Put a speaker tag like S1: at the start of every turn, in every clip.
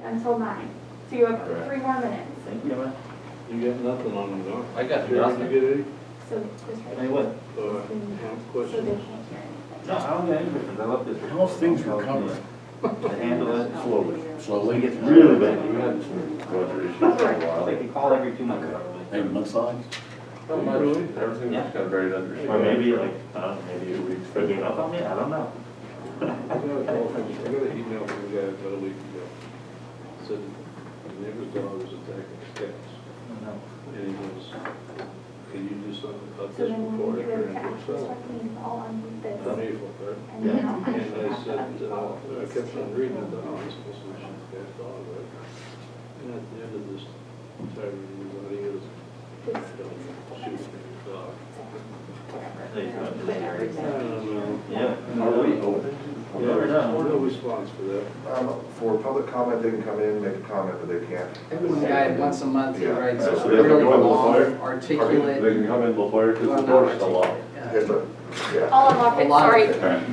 S1: Until 9. So you have 3 more minutes.
S2: Thank you, Emma.
S3: You got nothing on them, no?
S4: I got
S3: Jerry,
S4: nothing.
S3: you get any?
S1: So just right
S2: Hey, what?
S1: So
S3: Questions?
S1: they can't hear anything.
S2: No, I don't get any questions. I love this.
S4: How's things recovering?
S2: To handle it
S4: Slowly. Slowly.
S2: It gets really bad.
S5: You had some budget issues for a while.
S2: Like you call every 2 months.
S4: Hey, massage?
S3: Not much. Really?
S5: Everything
S2: Yeah.
S5: was kind of very under.
S2: Or maybe like, maybe 2 weeks. They gave up on me? I don't know.
S3: I got an email from the guy about a week ago. Said the neighbor's dog was attacking his cats. And he goes, can you do something about
S1: So
S3: this
S1: then
S3: before
S1: when
S3: I
S1: you go
S3: turn
S1: to
S3: into a
S1: access
S3: felon?
S1: checking, all on this.
S3: On April, right?
S1: And then I'll
S3: And
S1: actually
S3: I
S1: have
S3: said,
S1: that on the
S3: I kept on reading it, oh, I'm supposed to shoot the cat's dog, right? And at the end of this entire reading, he goes, don't shoot the dog. I don't know.
S2: Yeah.
S5: Are we open?
S3: Yeah, no response for that.
S6: For public comment, they can come in, make a comment, but they can't.
S7: One guy, once a month, he
S6: Yeah.
S7: writes
S5: So
S7: a
S5: they have to
S7: really
S5: go in the
S7: long,
S5: fire? They
S7: articulate.
S5: can come in a little fire because
S7: well,
S5: the
S7: not
S5: door's still locked.
S7: articulate,
S6: Hit the, yeah.
S1: All unlock
S7: A
S1: it,
S7: lot
S1: sorry.
S7: of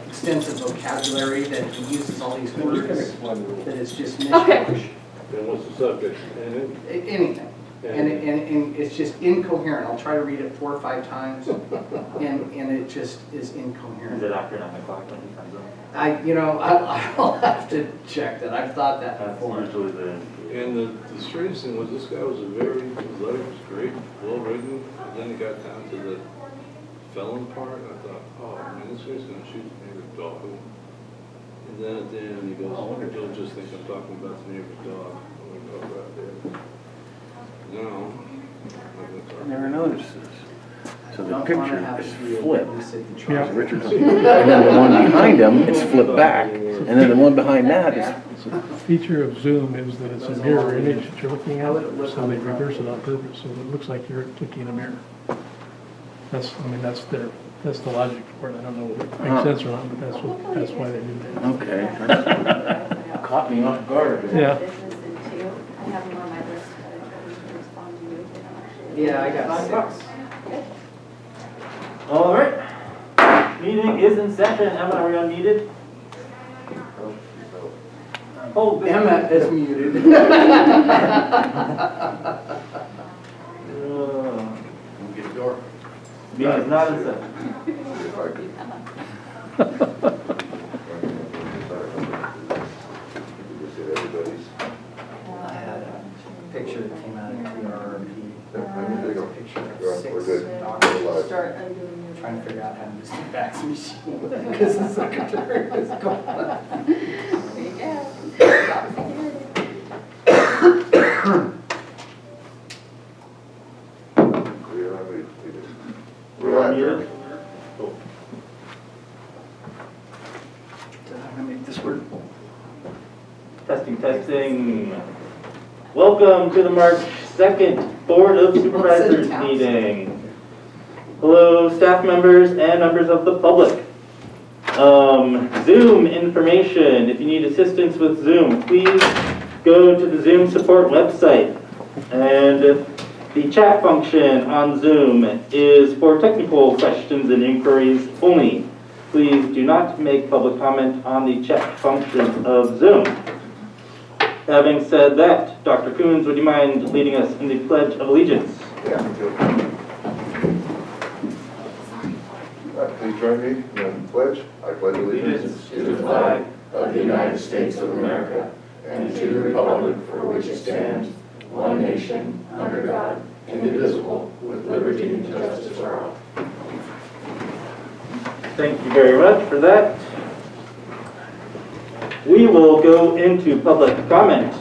S7: extensive vocabulary that he uses all these words that is just
S1: Okay.
S7: mishmash.
S3: And what's the subject? And
S7: Anything. And it's just incoherent. I'll try to read it 4 or 5 times, and it just is
S2: Is
S7: incoherent.
S2: it after 9 o'clock when he comes in?
S7: I'll have to check that. I've thought that
S2: That's
S7: before.
S2: usually the.
S3: And the strangest thing was, this guy was his letter was great, well written, and then he got down to the felon part, and I thought, oh man, this guy's gonna shoot the neighbor's dog. And then at the end, he goes, you'll just think I'm talking about the neighbor's dog. I'm gonna go right there. No.
S4: I never noticed this. So the
S7: Don't wanna
S4: picture
S7: have
S4: is
S7: to be a
S4: flipped.
S7: witness at the
S4: Yeah.
S7: trial.
S4: Richard's. And then the one behind him, it's flipped back. And then the one behind that is,
S8: The feature of Zoom is that it's a mirror image that you're looking at, so they reverse it on purpose, so it looks like you're looking in a mirror. That's the logic for it. I don't know if it makes sense or not, but that's why they do that.
S4: okay. Caught me off guard.
S8: Yeah.
S1: Business in 2. I have them on my list, but I can respond to you if they don't actually.
S7: Yeah, I got 6.
S2: All right. Meeting is in session. Emma, are we unmuted? Oh,
S7: Emma is muted.
S2: Meeting is not in session.
S7: I had a picture that came out of TRRP.
S6: There you go.
S7: Picture
S6: We're
S7: of 6
S6: good.
S7: doctors
S1: Start undoing your.
S7: trying to figure out how to use the fax machine because the secretary was gone.
S1: There you go. Job security.
S6: We're on here.
S7: Did I make this work?
S2: Testing, testing. Welcome to the March 2nd Board of Supervisors meeting. Hello, staff members and members of the public. Zoom information. If you need assistance with Zoom, please go to the Zoom support website. And the chat function on Zoom is for technical questions and inquiries only. Please do not make public comment on the chat function of Zoom. Having said that, Dr. Coons, would you mind leading us in the Pledge of Allegiance?
S6: Yeah, me too. Please join me in the pledge. I pledge allegiance
S5: To the flag of the United States of America and to the republic for which it stands, one nation, under God, indivisible, with liberty and justice for all.
S2: Thank you very much for that. We will go into public comment.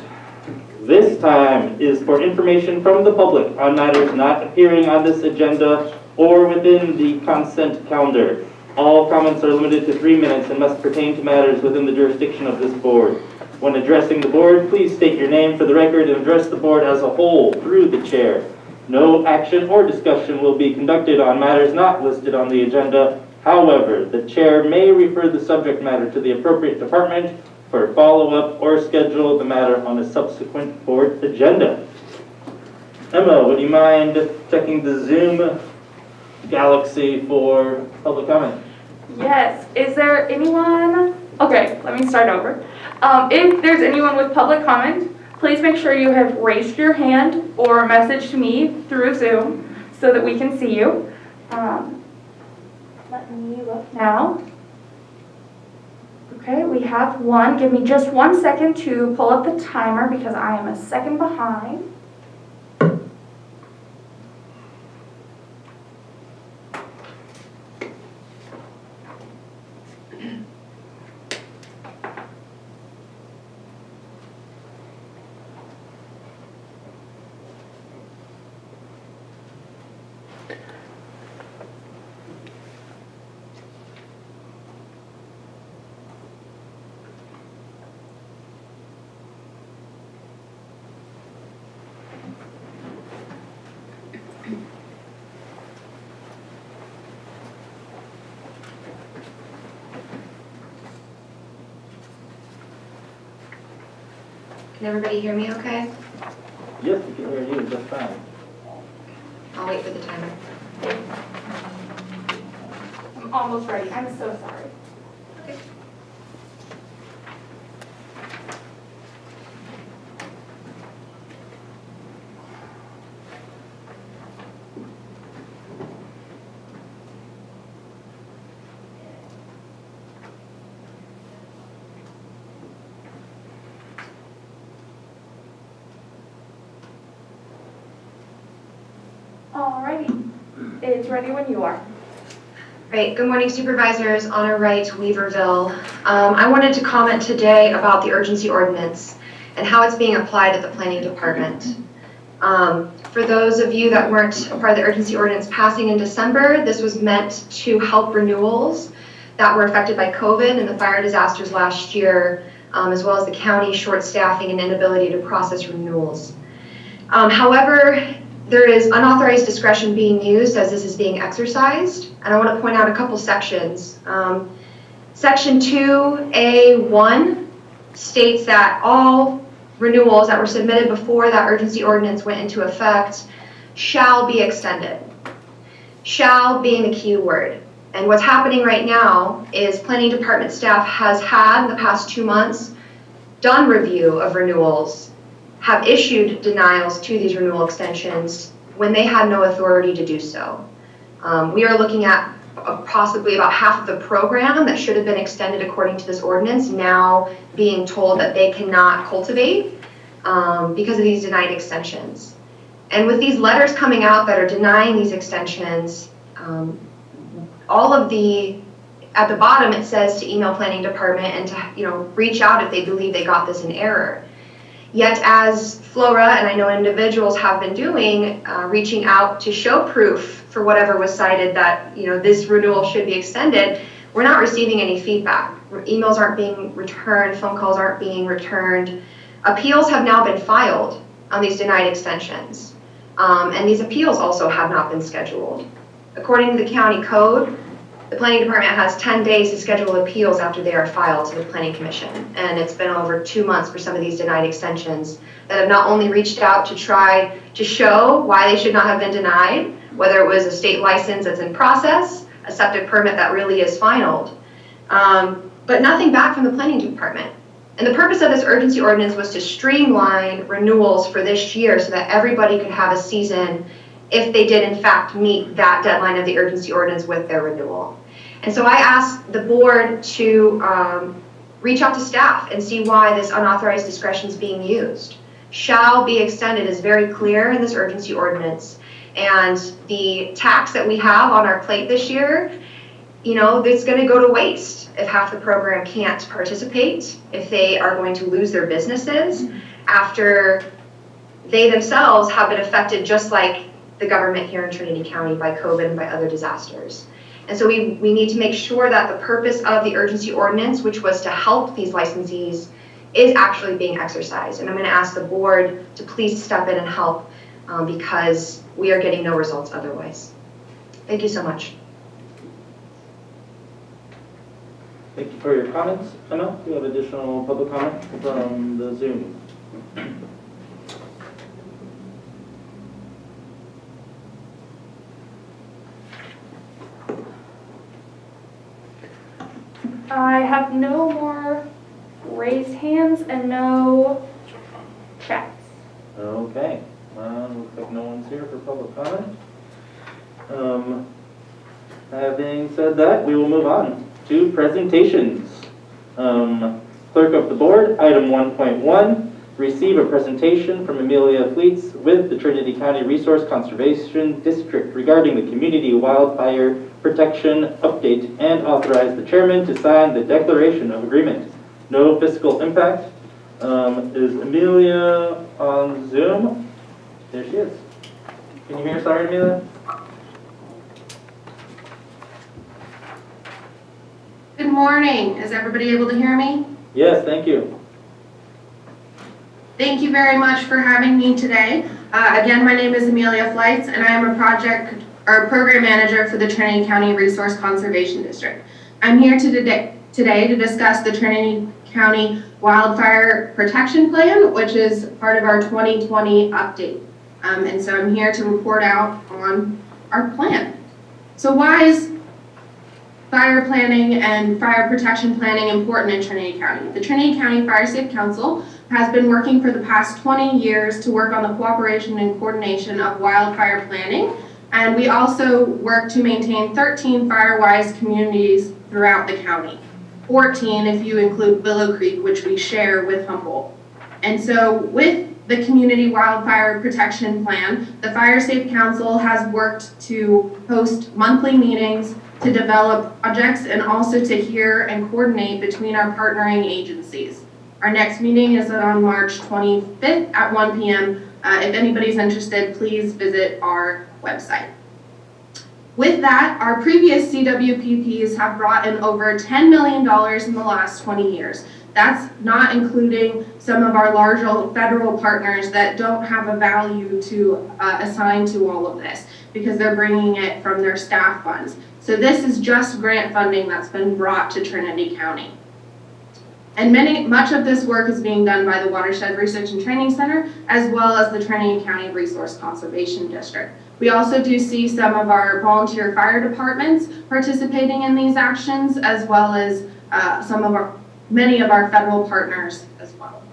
S2: This time is for information from the public on matters not appearing on this agenda or within the consent calendar. All comments are limited to 3 minutes and must pertain to matters within the jurisdiction of this board. When addressing the board, please state your name for the record and address the board as a whole through the chair. No action or discussion will be conducted on matters not listed on the agenda. However, the chair may refer the subject matter to the appropriate department for follow-up or schedule the matter on a subsequent board agenda. Emma, would you mind checking the Zoom Galaxy for public comment?
S1: Yes. Is there anyone
S9: Okay, let me start over. If there's anyone with public comment, please make sure you have raised your hand or messaged me through Zoom so that we can see you. Let me look now. Okay, we have one. Give me just 1 second to pull up the timer because I am a second behind.
S10: Can everybody hear me okay?
S2: Yes, we can hear you just fine.
S10: I'll wait for the timer.
S9: I'm almost ready. I'm so sorry.
S10: Okay.
S9: Alrighty. It's ready when you are.
S10: Great. Good morning, Supervisors. Honor Wright, Weaverville. I wanted to comment today about the urgency ordinance and how it's being applied at the Planning Department. For those of you that weren't a part of the urgency ordinance passing in December, this was meant to help renewals that were affected by COVID and the fire disasters last year, as well as the county short staffing and inability to process renewals. However, there is unauthorized discretion being used as this is being exercised, and I want to point out a couple sections. Section 2A1 states that all renewals that were submitted before that urgency ordinance went into effect shall be extended. Shall being the key word. And what's happening right now is Planning Department staff has had, in the past 2 months, done review of renewals, have issued denials to these renewal extensions when they had no authority to do so. We are looking at possibly about half of the program that should have been extended according to this ordinance now being told that they cannot cultivate because of these denied extensions. And with these letters coming out that are denying these extensions, all of at the bottom it says to email Planning Department and to reach out if they believe they got this in error. Yet as Flora, and I know individuals have been doing, reaching out to show proof for whatever was cited that this renewal should be extended, we're not receiving any feedback. Emails aren't being returned, phone calls aren't being returned. Appeals have now been filed on these denied extensions. And these appeals also have not been scheduled. According to the county code, the Planning Department has 10 days to schedule appeals after they are filed to the Planning Commission. And it's been over 2 months for some of these denied extensions that have not only reached out to try to show why they should not have been denied, whether it was a state license that's in process, a septic permit that really is finalized, but nothing back from the Planning Department. And the purpose of this urgency ordinance was to streamline renewals for this year so that everybody could have a season if they did in fact meet that deadline of the urgency ordinance with their renewal. And so I asked the board to reach out to staff and see why this unauthorized discretion is being used. Shall be extended is very clear in this urgency ordinance. And the tax that we have on our plate this year, it's going to go to waste if half the program can't participate, if they are going to lose their businesses after they themselves have been affected just like the government here in Trinity County by COVID and by other disasters. And so we need to make sure that the purpose of the urgency ordinance, which was to help these licensees, is actually being exercised. And I'm going to ask the board to please step in and help because we are getting no results otherwise. Thank you so much.
S2: Thank you for your comments. Emma, do you have additional public comment from the Zoom?
S9: I have no more raised hands and no chats.
S2: Okay, looks like no one's here for public comment. Having said that, we will move on to presentations. Clerk of the Board, item 1.1, receive a presentation from Amelia Fleets with the Trinity County Resource Conservation District regarding the Community Wildfire Protection Update and authorize the chairman to sign the Declaration of Agreement. No fiscal impact. Is Amelia on Zoom? There she is. Can you hear us, sorry, Amelia?
S11: Good morning. Is everybody able to hear me?
S2: Yes, thank you.
S11: Thank you very much for having me today. Again, my name is Amelia Flights, and I am a program manager for the Trinity County Resource Conservation District. I'm here today to discuss the Trinity County Wildfire Protection Plan, which is part of our 2020 update. And so I'm here to report out on our plan. So why is fire planning and fire protection planning important in Trinity County? The Trinity County Fire Safe Council has been working for the past 20 years to work on the cooperation and coordination of wildfire planning. And we also work to maintain 13 fire-wise communities throughout the county. 14 if you include Willow Creek, which we share with Humboldt. And so with the Community Wildfire Protection Plan, the Fire Safe Council has worked to host monthly meetings to develop projects and also to hear and coordinate between our partnering agencies. Our next meeting is on March 25th at 1 p.m. If anybody's interested, please visit our website. With that, our previous CWPPs have brought in over $10 million in the last 20 years. That's not including some of our larger federal partners that don't have a value to assign to all of this because they're bringing it from their staff funds. So this is just grant funding that's been brought to Trinity County. And much of this work is being done by the Watershed Research and Training Center, as well as the Trinity County Resource Conservation District. We also do see some of our volunteer fire departments participating in these actions, as well as many of our federal partners as well.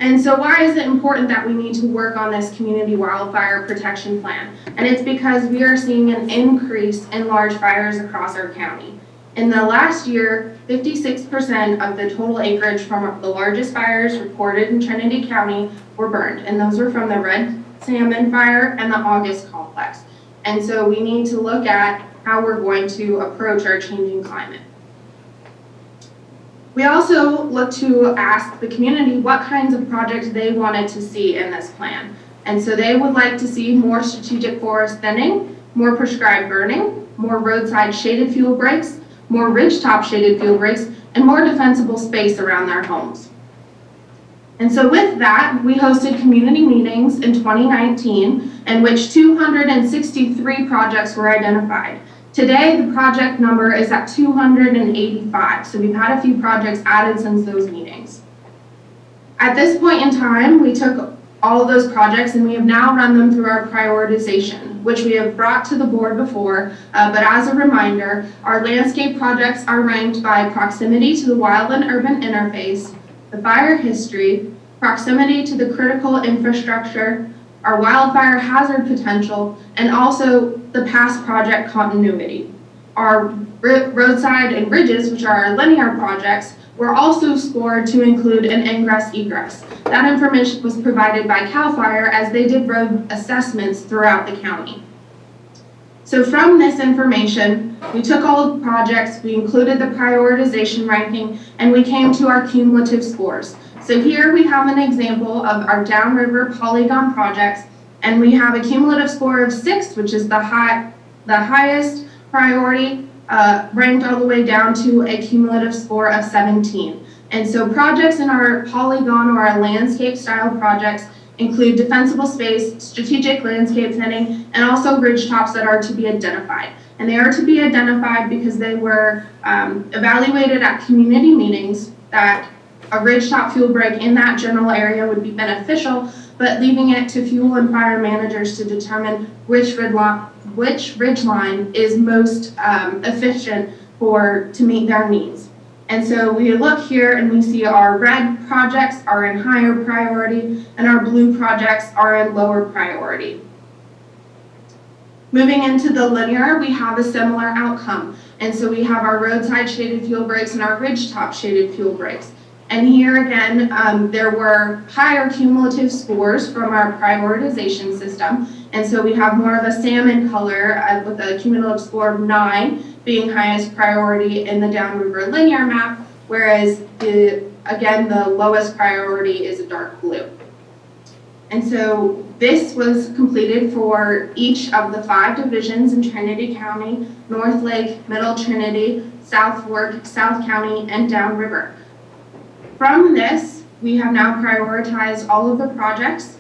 S11: And so why is it important that we need to work on this community wildfire protection plan? And it's because we are seeing an increase in large fires across our county. In the last year, 56% of the total acreage from the largest fires reported in Trinity County were burned, and those were from the Red Salmon Fire and the August Complex. And so we need to look at how we're going to approach our changing climate. We also look to ask the community what kinds of projects they wanted to see in this plan. And so they would like to see more strategic forest thinning, more prescribed burning, more roadside shaded fuel breaks, more ridgetop shaded fuel breaks, and more defensible space around their homes. And so with that, we hosted community meetings in 2019 in which 263 projects were identified. Today, the project number is at 285, so we've had a few projects added since those meetings. At this point in time, we took all of those projects and we have now run them through our prioritization, which we have brought to the board before, but as a reminder, our landscape projects are ranked by proximity to the wild-and-urban interface, the fire history, proximity to the critical infrastructure, our wildfire hazard potential, and also the past project continuity. Our roadside and bridges, which are our linear projects, were also scored to include an ingress-egress. That information was provided by CAL FIRE as they did road assessments throughout the county. So from this information, we took all of the projects, we included the prioritization ranking, and we came to our cumulative scores. So here we have an example of our downriver polygon projects, and we have a cumulative score of 6, which is the highest priority, ranked all the way down to a cumulative score of 17. And so projects in our polygon or our landscape style projects include defensible space, strategic landscape thinning, and also ridgetops that are to be identified. And they are to be identified because they were evaluated at community meetings that a ridgetop fuel break in that general area would be beneficial, but leaving it to fuel and fire managers to determine which ridge line is most efficient to meet their needs. And so we look here and we see our red projects are in higher priority and our blue projects are in lower priority. Moving into the linear, we have a similar outcome. And so we have our roadside shaded fuel breaks and our ridgetop shaded fuel breaks. And here again, there were higher cumulative scores from our prioritization system. And so we have more of a salmon color with a cumulative score of 9 being highest priority in the downriver linear map, whereas again, the lowest priority is a dark blue. And so this was completed for each of the 5 divisions in Trinity County: North Lake, Middle Trinity, South Fork, South County, and Downriver. From this, we have now prioritized all of the projects,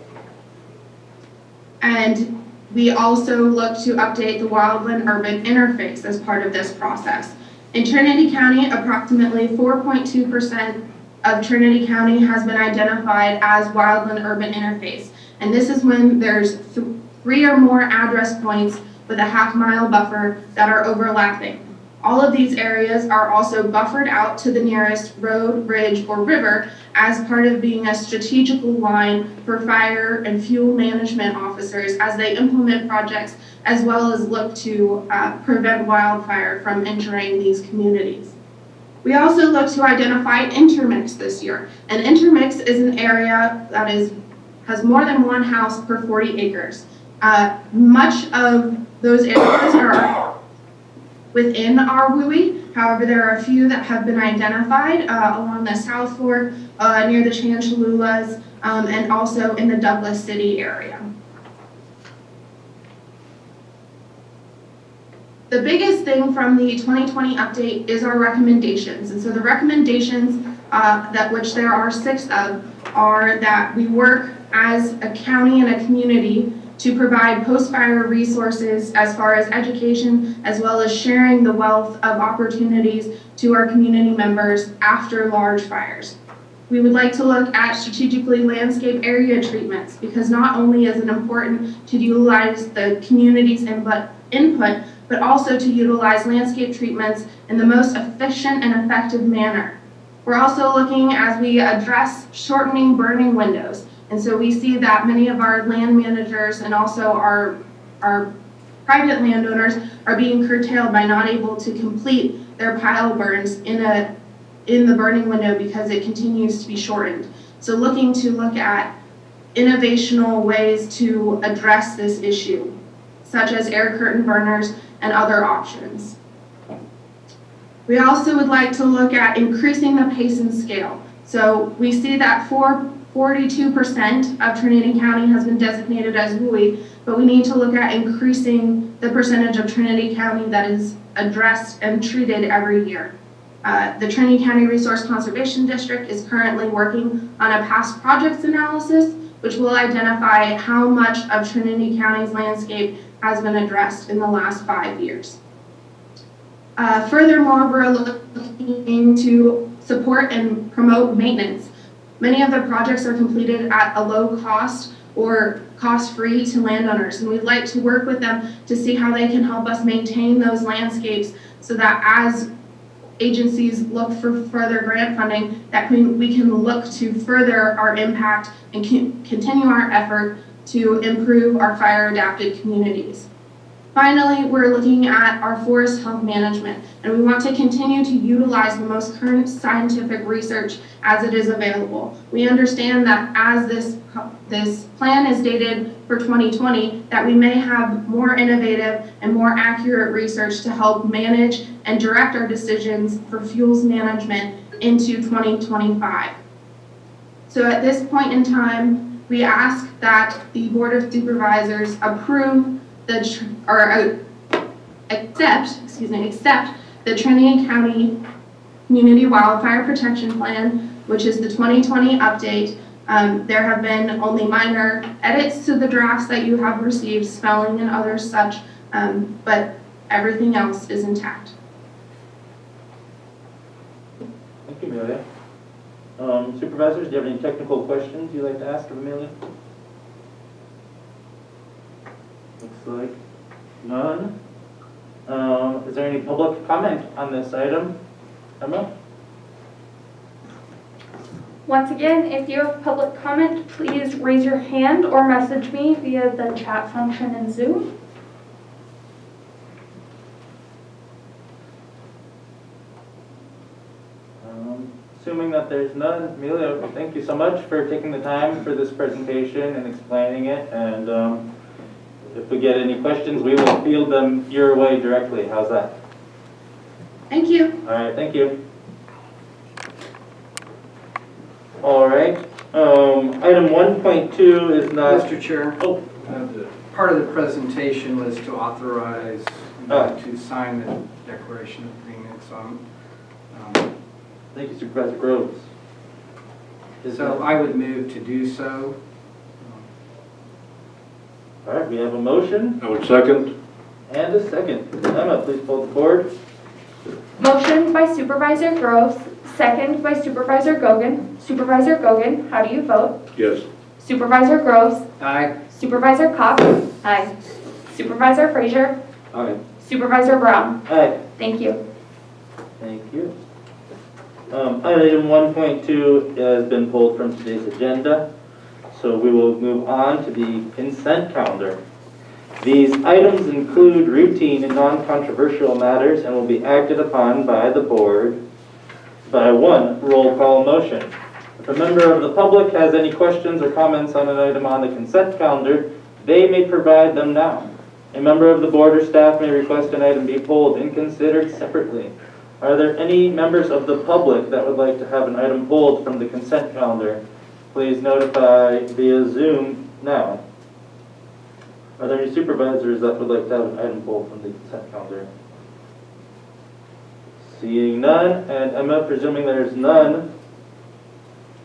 S11: and we also look to update the wildland-urban interface as part of this process. In Trinity County, approximately 4.2% of Trinity County has been identified as wildland-urban interface. And this is when there's 3 or more address points with a half-mile buffer that are overlapping. All of these areas are also buffered out to the nearest road, bridge, or river as part of being a strategical line for fire and fuel management officers as they implement projects, as well as look to prevent wildfire from entering these communities. We also look to identify intermix this year. An intermix is an area that has more than 1 house per 40 acres. Much of those areas are within our WUI. However, there are a few that have been identified along the South Fork, near the Chanchalulas, and also in the Douglas City area. The biggest thing from the 2020 update is our recommendations. And so the recommendations, which there are 6 of, are that we work as a county and a community to provide post-fire resources as far as education, as well as sharing the wealth of opportunities to our community members after large fires. We would like to look at strategically landscape area treatments, because not only is it important to utilize the community's input, but also to utilize landscape treatments in the most efficient and effective manner. We're also looking as we address shortening burning windows. And so we see that many of our land managers and also our private landowners are being curtailed by not able to complete their pile burns in the burning window because it continues to be shortened. So looking at innovational ways to address this issue, such as air curtain burners and other options. We also would like to look at increasing the pace and scale. So we see that 42% of Trinity County has been designated as WUI, but we need to look at increasing the percentage of Trinity County that is addressed and treated every year. The Trinity County Resource Conservation District is currently working on a past projects analysis, which will identify how much of Trinity County's landscape has been addressed in the last 5 years. Furthermore, we're looking to support and promote maintenance. Many of the projects are completed at a low cost or cost-free to landowners, and we'd like to work with them to see how they can help us maintain those landscapes so that as agencies look for further grant funding, that we can look to further our impact and continue our effort to improve our fire-adapted communities. Finally, we're looking at our forest health management, and we want to continue to utilize the most current scientific research as it is available. We understand that as this plan is dated for 2020, that we may have more innovative and more accurate research to help manage and direct our decisions for fuels management into 2025. So at this point in time, we ask that the Board of Supervisors approve accept the Trinity County Community Wildfire Protection Plan, which is the 2020 update. There have been only minor edits to the drafts that you have received, spelling and other such, but everything else is intact.
S2: Thank you, Amelia. Supervisors, do you have any technical questions you'd like to ask of Amelia? Looks like none. Is Is there any public comment on this item? Emma?
S9: Once again, if you have public comment, please raise your hand or message me via the chat function in Zoom.
S2: Assuming that there's none, Amelia, thank you so much for taking the time for this presentation and explaining it. And if we get any questions, we will field them your way directly. How's that?
S11: Thank you.
S2: All right, thank you. All right, item 1.2 is not...
S7: Mr. Chair,
S2: Oh,
S7: part of the presentation was to authorize to sign the declaration agreement, so
S2: thank you, Supervisor Groves.
S7: so I would move to do so.
S2: All right, we have a motion
S3: I would second.
S2: and a second. Emma, please pull the board.
S9: Motion by Supervisor Groves, second by Supervisor Gogan. Supervisor Gogan, how do you vote?
S3: Yes.
S9: Supervisor Groves,
S7: Aye.
S9: Supervisor Cox. Aye. Supervisor Frazier,
S3: Aye.
S9: Supervisor Brown.
S2: Aye.
S9: Thank you.
S2: Thank you. Item 1.2 has been pulled from today's agenda, so we will move on to the consent calendar. These items include routine and non-controversial matters and will be acted upon by the board by one roll call motion. If a member of the public has any questions or comments on an item on the consent calendar, they may provide them now. A member of the board or staff may request an item be pulled and considered separately. Are there any members of the public that would like to have an item pulled from the consent calendar? Please notify via Zoom now. Are there any supervisors that would like to have an item pulled from the consent calendar? Seeing none, and Emma, presuming there's none,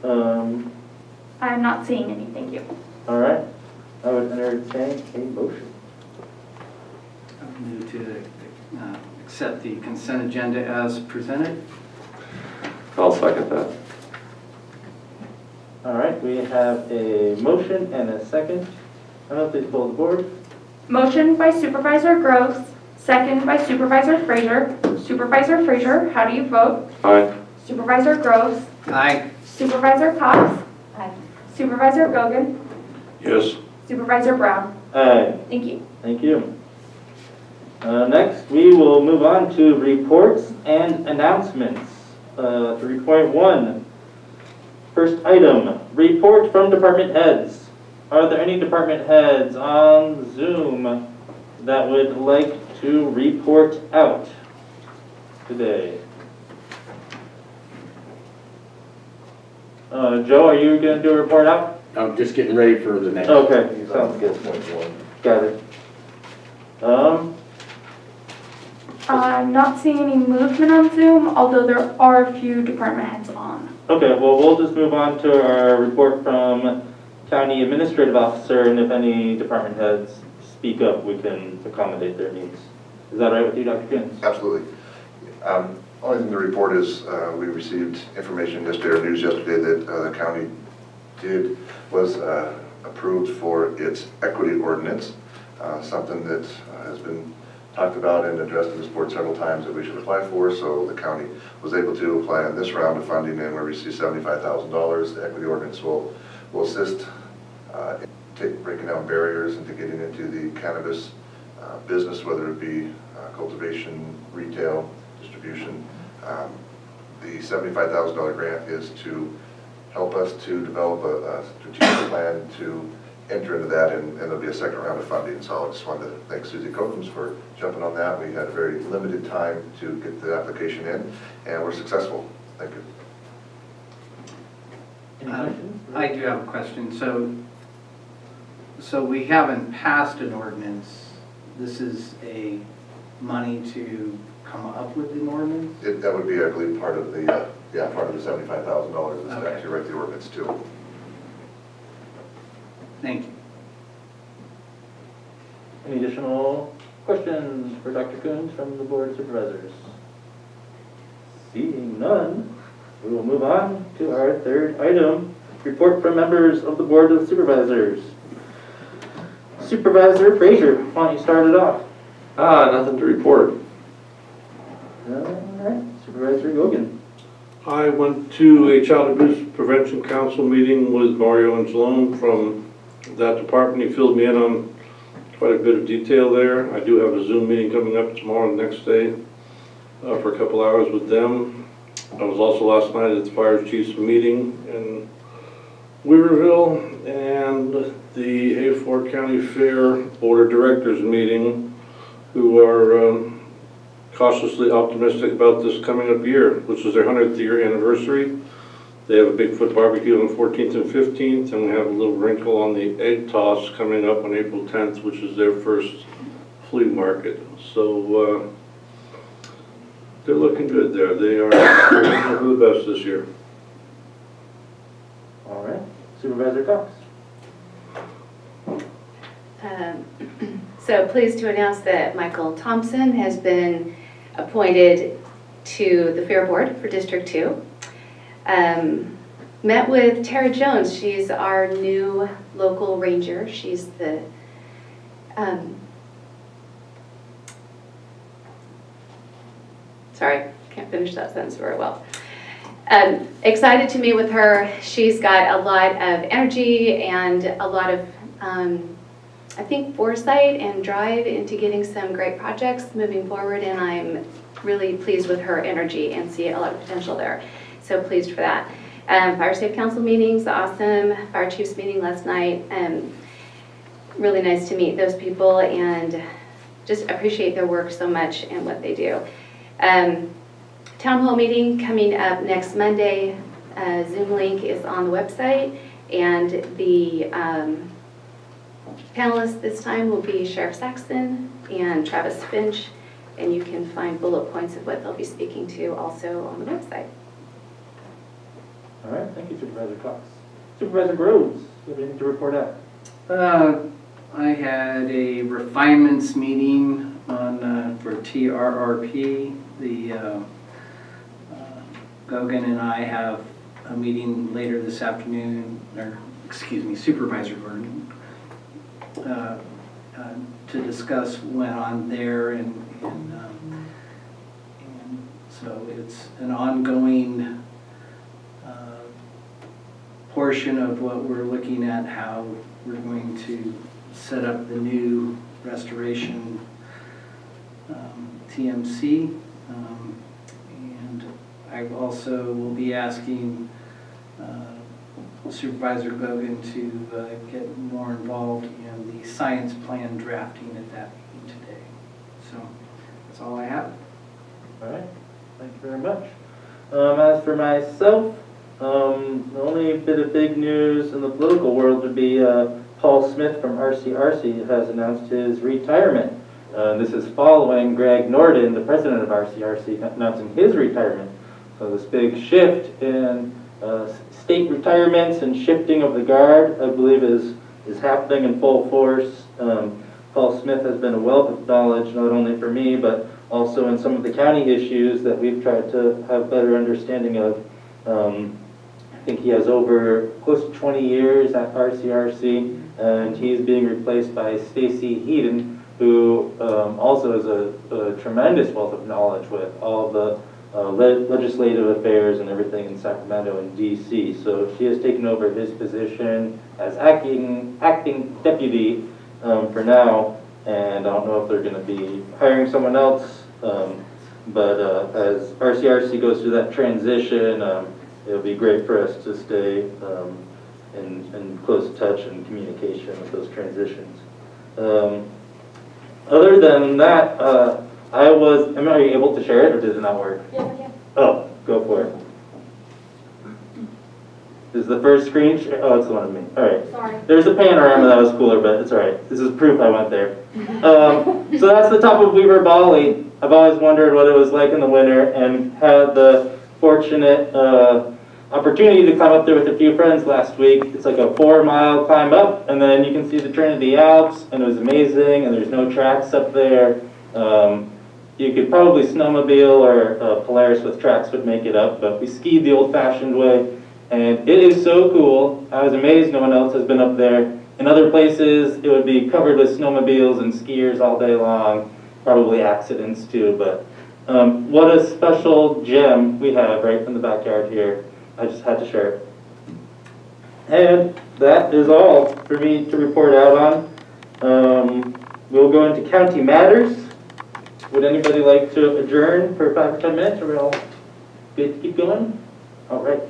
S9: I'm not seeing any, thank you.
S2: all right, I would entertain a motion.
S7: I would move to accept the consent agenda as presented.
S3: I'll second that.
S2: All right, we have a motion and a second. Emma, please pull the board.
S9: Motion by Supervisor Groves, second by Supervisor Frazier. Supervisor Frazier, how do you vote?
S3: Aye.
S9: Supervisor Groves,
S7: Aye.
S9: Supervisor Cox. Aye. Supervisor Gogan,
S3: Yes.
S9: Supervisor Brown.
S2: Aye.
S9: Thank you.
S2: Thank you. Next, we will move on to reports and announcements. 3.1. First item, report from department heads. Are there any department heads on Zoom that would like to report out today? Joe, are you going to do a report out?
S4: I'm just getting ready for the next.
S2: Okay, sounds good. Got it.
S9: I'm not seeing any movement on Zoom, although there are a few department heads on.
S2: Okay, well, we'll just move on to our report from County Administrative Officer, and if any department heads speak up, we can accommodate their needs. Is that right with you, Dr. Kuhns?
S6: Absolutely. Only thing to report is we received information yesterday, or news yesterday, that the county was approved for its equity ordinance, something that has been talked about and addressed in this board several times that we should apply for. So the county was able to apply on this round of funding, and we received $75,000. The equity ordinance will assist in breaking down barriers into getting into the cannabis business, whether it be cultivation, retail, distribution. The $75,000 grant is to help us to develop a strategic plan to enter into that, and there'll be a second round of funding. So I just wanted to thank Susie Copeland for jumping on that. We had a very limited time to get the application in, and we're successful. Thank you.
S2: Any questions?
S7: I do have a question. So we haven't passed an ordinance. This is a money to come up with an ordinance?
S6: That would be, I believe, part of the part of the $75,000 is to
S7: Okay.
S6: actually write the ordinance too.
S7: Thank you.
S2: Any additional questions for Dr. Kuhns from the Board of Supervisors? Seeing none, we will move on to our third item, report from members of the Board of Supervisors. Supervisor Frazier, why don't you start it off?
S12: Nothing to report.
S2: right, Supervisor Gogan.
S3: I went to a Child Abuse Prevention Council meeting with Mario Angelone from that department. He filled me in on quite a bit of detail there. I do have a Zoom meeting coming up tomorrow, the next day, for a couple hours with them. I was also last night at the Fire Chiefs meeting in Weaverville and the Hayfork County Fair Board of Directors meeting, who are cautiously optimistic about this coming up year, which is their 100th year anniversary. They have a Bigfoot barbecue on the 14th and 15th, and we have a little wrinkle on the egg toss coming up on April 10th, which is their first flea market. So they're looking good there. They're looking for the best this year.
S2: All right, Supervisor Cox.
S12: So pleased to announce that Michael Thompson has been appointed to the Fair Board for District 2. Met with Tara Jones. She's our new local ranger. She's the sorry, can't finish that sentence very well. Excited to meet with her. She's got a lot of energy and a lot of I think foresight and drive into getting some great projects moving forward, and I'm really pleased with her energy and see a lot of potential there. So pleased for that. Fire Safe Council meetings, awesome. Fire Chiefs meeting last night. Really nice to meet those people and just appreciate their work so much and what they do. Town hall meeting coming up next Monday. Zoom link is on the website, and the panelists this time will be Sheriff Saxon and Travis Finch, and you can find bullet points of what they'll be speaking to also on the website.
S2: All right, thank you, Supervisor Cox. Supervisor Groves, you have anything to report out?
S7: I had a refinements meeting on for TRRP. The Gogan and I have a meeting later this afternoon, or excuse me, Supervisor Gordon, to discuss what went on there, and so it's an ongoing portion of what we're looking at, how we're going to set up the new restoration TMC, and I also will be asking Supervisor Gogan to get more involved in the science plan drafting at that meeting today. So that's all I have.
S2: All right, thank you very much. As for myself, the only bit of big news in the political world would be Paul Smith from RCRC has announced his retirement. This is following Greg Norden, the president of RCRC, announcing his retirement. So this big shift in state retirements and shifting of the guard, I believe, is happening in full force. Paul Smith has been a wealth of knowledge, not only for me, but also in some of the county issues that we've tried to have better understanding of. I think he has over close to 20 years at RCRC, and he's being replaced by Stacy Heaton, who also has a tremendous wealth of knowledge with all the legislative affairs and everything in Sacramento and DC. So she has taken over his position as acting deputy for now, and I don't know if they're going to be hiring someone else, but as RCRC goes through that transition, it'll be great for us to stay in close touch and communication with those transitions. Other than that, am I able to share it, or does it not work?
S1: Yes, I can.
S2: Oh, go for it. Is the first screen oh, it's the one of me. All right.
S1: Sorry.
S2: There's a panorama that was cooler, but it's all right. This is proof I went there. So that's the top of Weaver Valley. I've always wondered what it was like in the winter, and had the fortunate opportunity to climb up there with a few friends last week. It's like a 4-mile climb up, and then you can see the Trinity Alps, and it was amazing, and there's no tracks up there. You could probably snowmobile, or Polaris with tracks would make it up, but we skied the old-fashioned way, and it is so cool. I was amazed no one else has been up there. In other places, it would be covered with snowmobiles and skiers all day long, probably accidents too, but What a special gem we have right in the backyard here. I just had to share it. And that is all for me to report out on. We'll go into county matters. Would anybody like to adjourn for 5 to 10 minutes, or we're all good to keep going? All right.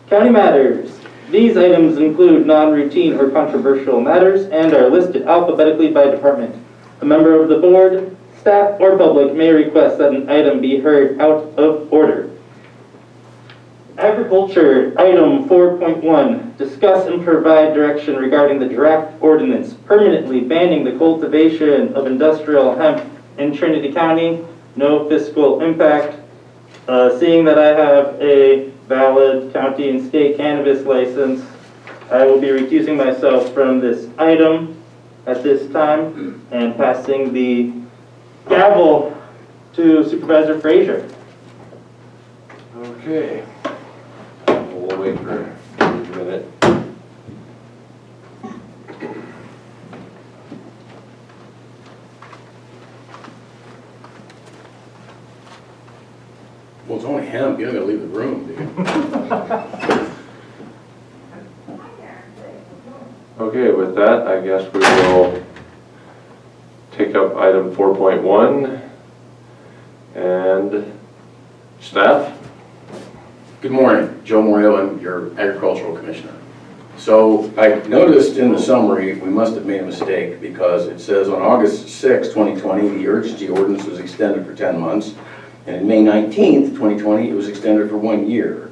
S2: County matters. These items include non-routine or controversial matters and are listed alphabetically by department. A member of the board, staff, or public may request that an item be heard out of order. Agriculture, item 4.1, discuss and provide direction regarding the draft ordinance permanently banning the cultivation of industrial hemp in Trinity County. No fiscal impact. Seeing that I have a valid county and state cannabis license, I will be recusing myself from this item at this time and passing the gavel to Supervisor Frazier.
S4: Okay. We'll wait for a minute. Well, it's only hemp. You're not gonna leave the room, do you?
S13: Okay, with that, I guess we will take up item 4.1 and staff.
S4: Good morning, Joe Moreno, I'm your agricultural commissioner. So I noticed in the summary, we must have made a mistake because it says on August 6, 2020, the urgency ordinance was extended for 10 months. And on May 19th, 2020, it was extended for 1 year.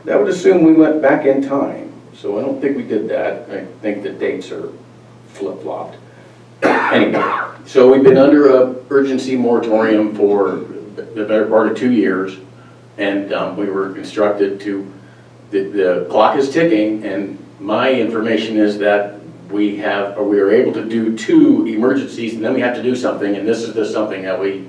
S4: That would assume we went back in time. So I don't think we did that. I think the dates are flip-flopped. Anyway, so we've been under a urgency moratorium for the better part of 2 years. And we were instructed to, the clock is ticking, and my information is that we are able to do 2 emergencies, and then we have to do something, and this is just something that we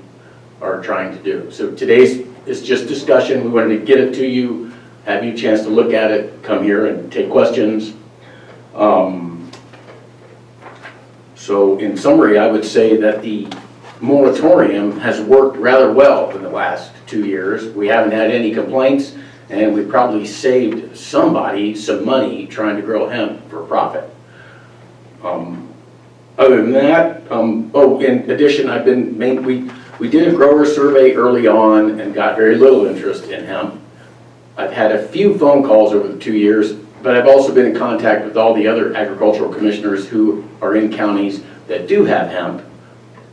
S4: are trying to do. So today's is just discussion. We wanted to get it to you, have you a chance to look at it, come here and take questions. So in summary, I would say that the moratorium has worked rather well in the last 2 years. We haven't had any complaints, and we probably saved somebody some money trying to grow hemp for profit. Other than that, in addition, we did a grower survey early on and got very little interest in hemp. I've had a few phone calls over the 2 years, but I've also been in contact with all the other agricultural commissioners who are in counties that do have hemp,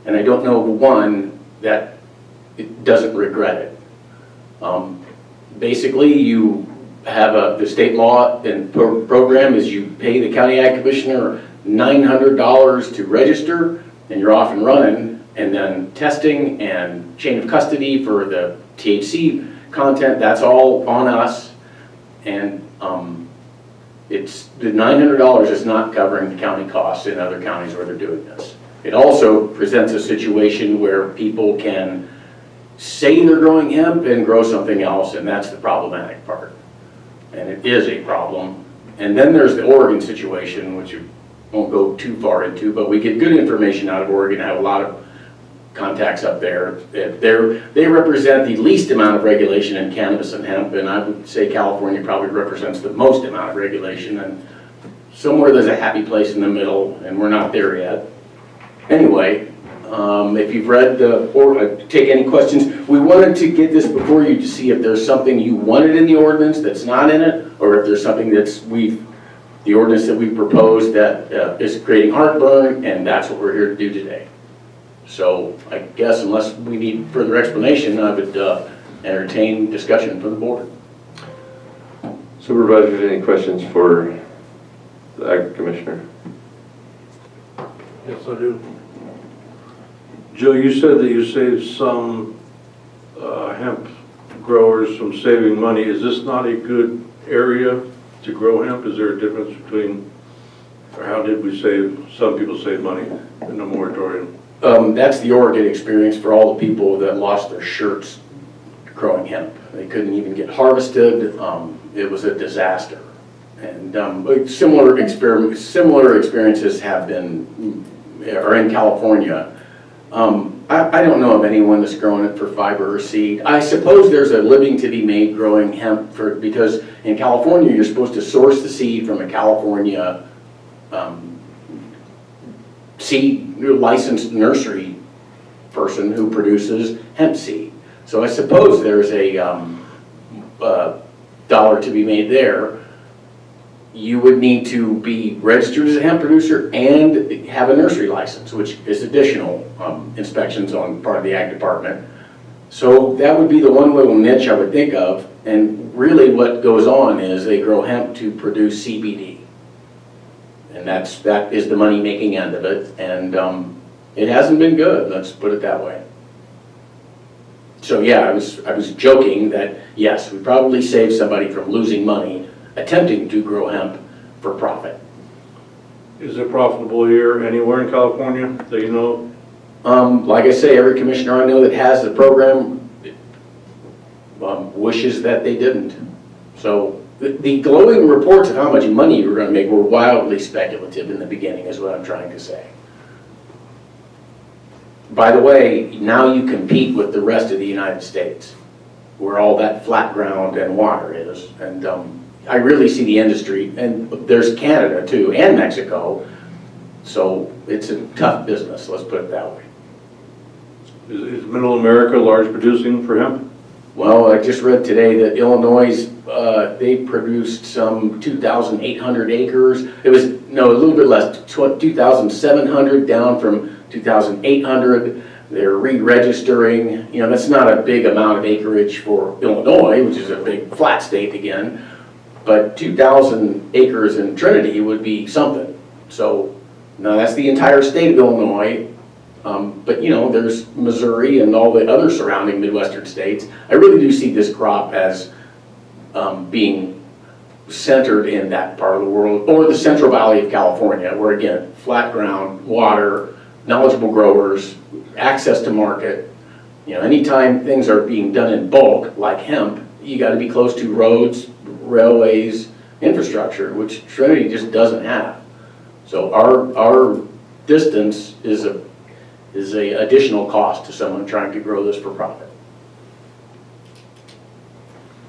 S4: and I don't know one that doesn't regret it. Basically, you have the state law and program is you pay the county ag commissioner $900 to register, and you're off and running, and then testing and chain of custody for the THC content, that's all on us, and it's the $900 is not covering the county costs in other counties where they're doing this. It also presents a situation where people can say they're growing hemp and grow something else, and that's the problematic part. And it is a problem. And then there's the Oregon situation, which you won't go too far into, but we get good information out of Oregon. I have a lot of contacts up there. They represent the least amount of regulation in cannabis and hemp, and I would say California probably represents the most amount of regulation, and somewhere there's a happy place in the middle, and we're not there yet. Anyway, if you've read or take any questions, we wanted to get this before you to see if there's something you wanted in the ordinance that's not in it, or if there's something that's the ordinance that we proposed that is creating heartburn, and that's what we're here to do today. So I guess unless we need further explanation, I would entertain discussion from the board.
S13: Supervisors, any questions for the Ag Commissioner?
S3: Yes, I do. Joe, you said that you saved some hemp growers from saving money. Is this not a good area to grow hemp? Is there a difference between, or how did we save, some people save money in the moratorium?
S4: That's the Oregon experience for all the people that lost their shirts growing hemp. They couldn't even get harvested. It was a disaster. And similar experiences are in California. I don't know of anyone that's growing it for fiber or seed. I suppose there's a living to be made growing hemp because in California, you're supposed to source the seed from a California seed licensed nursery person who produces hemp seed. So I suppose there's a dollar to be made there. You would need to be registered as a hemp producer and have a nursery license, which is additional inspections on part of the ag department. So that would be the one little niche I would think of. And really what goes on is they grow hemp to produce CBD. And that is the money-making end of it. And it hasn't been good, let's put it that way. So yeah, I was joking that yes, we probably saved somebody from losing money attempting to grow hemp for profit.
S3: Is it profitable here anywhere in California that you know?
S4: Like I say, every commissioner I know that has the program wishes that they didn't. So the glowing reports of how much money you were going to make were wildly speculative in the beginning, is what I'm trying to say. By the way, now you compete with the rest of the United States, where all that flat ground and water is. And I really see the industry, and there's Canada too, and Mexico. So it's a tough business, let's put it that way.
S3: Is Middle America large producing for hemp?
S4: Well, I just read today that Illinois, they produced some 2,800 acres. It was, no, a little bit less, 2,700 down from 2,800. They're re-registering. You know, that's not a big amount of acreage for Illinois, which is a big flat state again. But 2,000 acres in Trinity would be something. So now that's the entire state of Illinois. But you know, there's Missouri and all the other surrounding Midwestern states. I really do see this crop as being centered in that part of the world, or the Central Valley of California, where again, flat ground, water, knowledgeable growers, access to market. You know, anytime things are being done in bulk, like hemp, you got to be close to roads, railways, infrastructure, which Trinity just doesn't have. So our distance is a additional cost to someone trying to grow this for profit.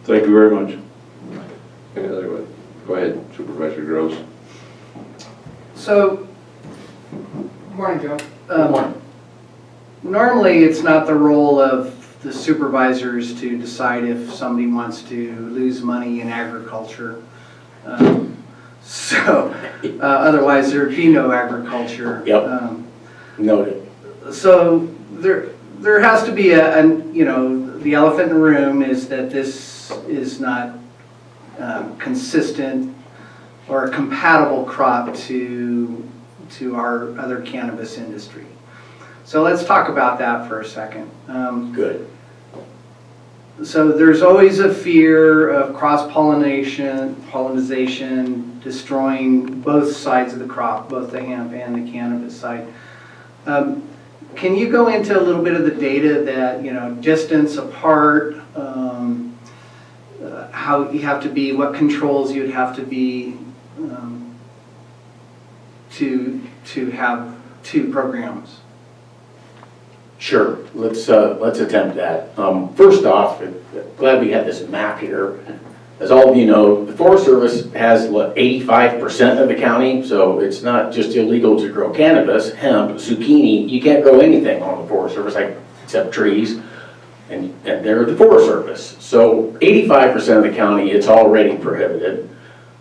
S3: Thank you very much.
S13: Any other one? Go ahead, Supervisor Groves.
S7: So, morning, Joe.
S4: Good morning.
S7: Normally, it's not the role of the supervisors to decide if somebody wants to lose money in agriculture. Otherwise, there'd be no agriculture.
S4: Yep. Noted.
S7: So there has to be you know, the elephant in the room is that this is not consistent or a compatible crop to our other cannabis industry. So let's talk about that for a second.
S4: Good.
S7: So there's always a fear of pollination, destroying both sides of the crop, both the hemp and the cannabis side. Can you go into a little bit of the data that, you know, distance apart, how you have to be, what controls you'd have to be to have two programs?
S4: Sure, let's attempt that. First off, glad we have this map here. As all of you know, the Forest Service has 85% of the county, so it's not just illegal to grow cannabis, hemp, zucchini. You can't grow anything on the Forest Service except trees, and they're the Forest Service. So 85% of the county, it's already prohibited.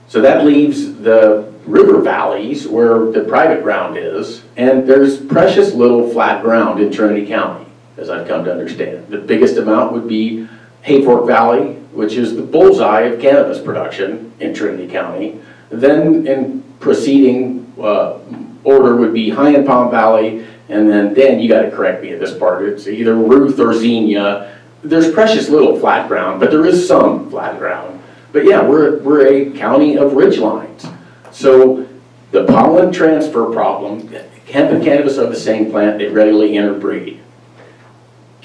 S4: So that leaves the river valleys where the private ground is, and there's precious little flat ground in Trinity County, as I've come to understand. The biggest amount would be Hayfork Valley, which is the bullseye of cannabis production in Trinity County. Then in proceeding order would be High and Palm Valley, and then you got to correct me at this part, it's either Ruth or Xenia. There's precious little flat ground, but there is some flat ground. But yeah, we're a county of ridgelines. So the pollen transfer problem, hemp and cannabis are the same plant, they readily interbreed.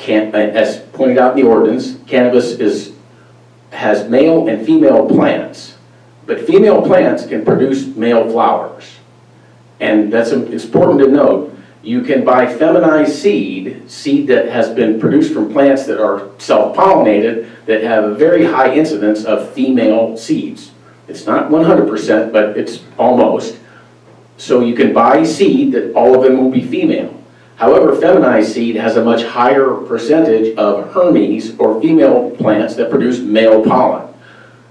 S4: As pointed out in the ordinance, cannabis has male and female plants, but female plants can produce male flowers. And it's important to note, You can buy feminized seed that has been produced from plants that are self-pollinated, that have a very high incidence of female seeds. It's not 100%, but it's almost. So you can buy seed that all of them will be female. However, feminized seed has a much higher percentage of Hermes, or female plants, that produce male pollen.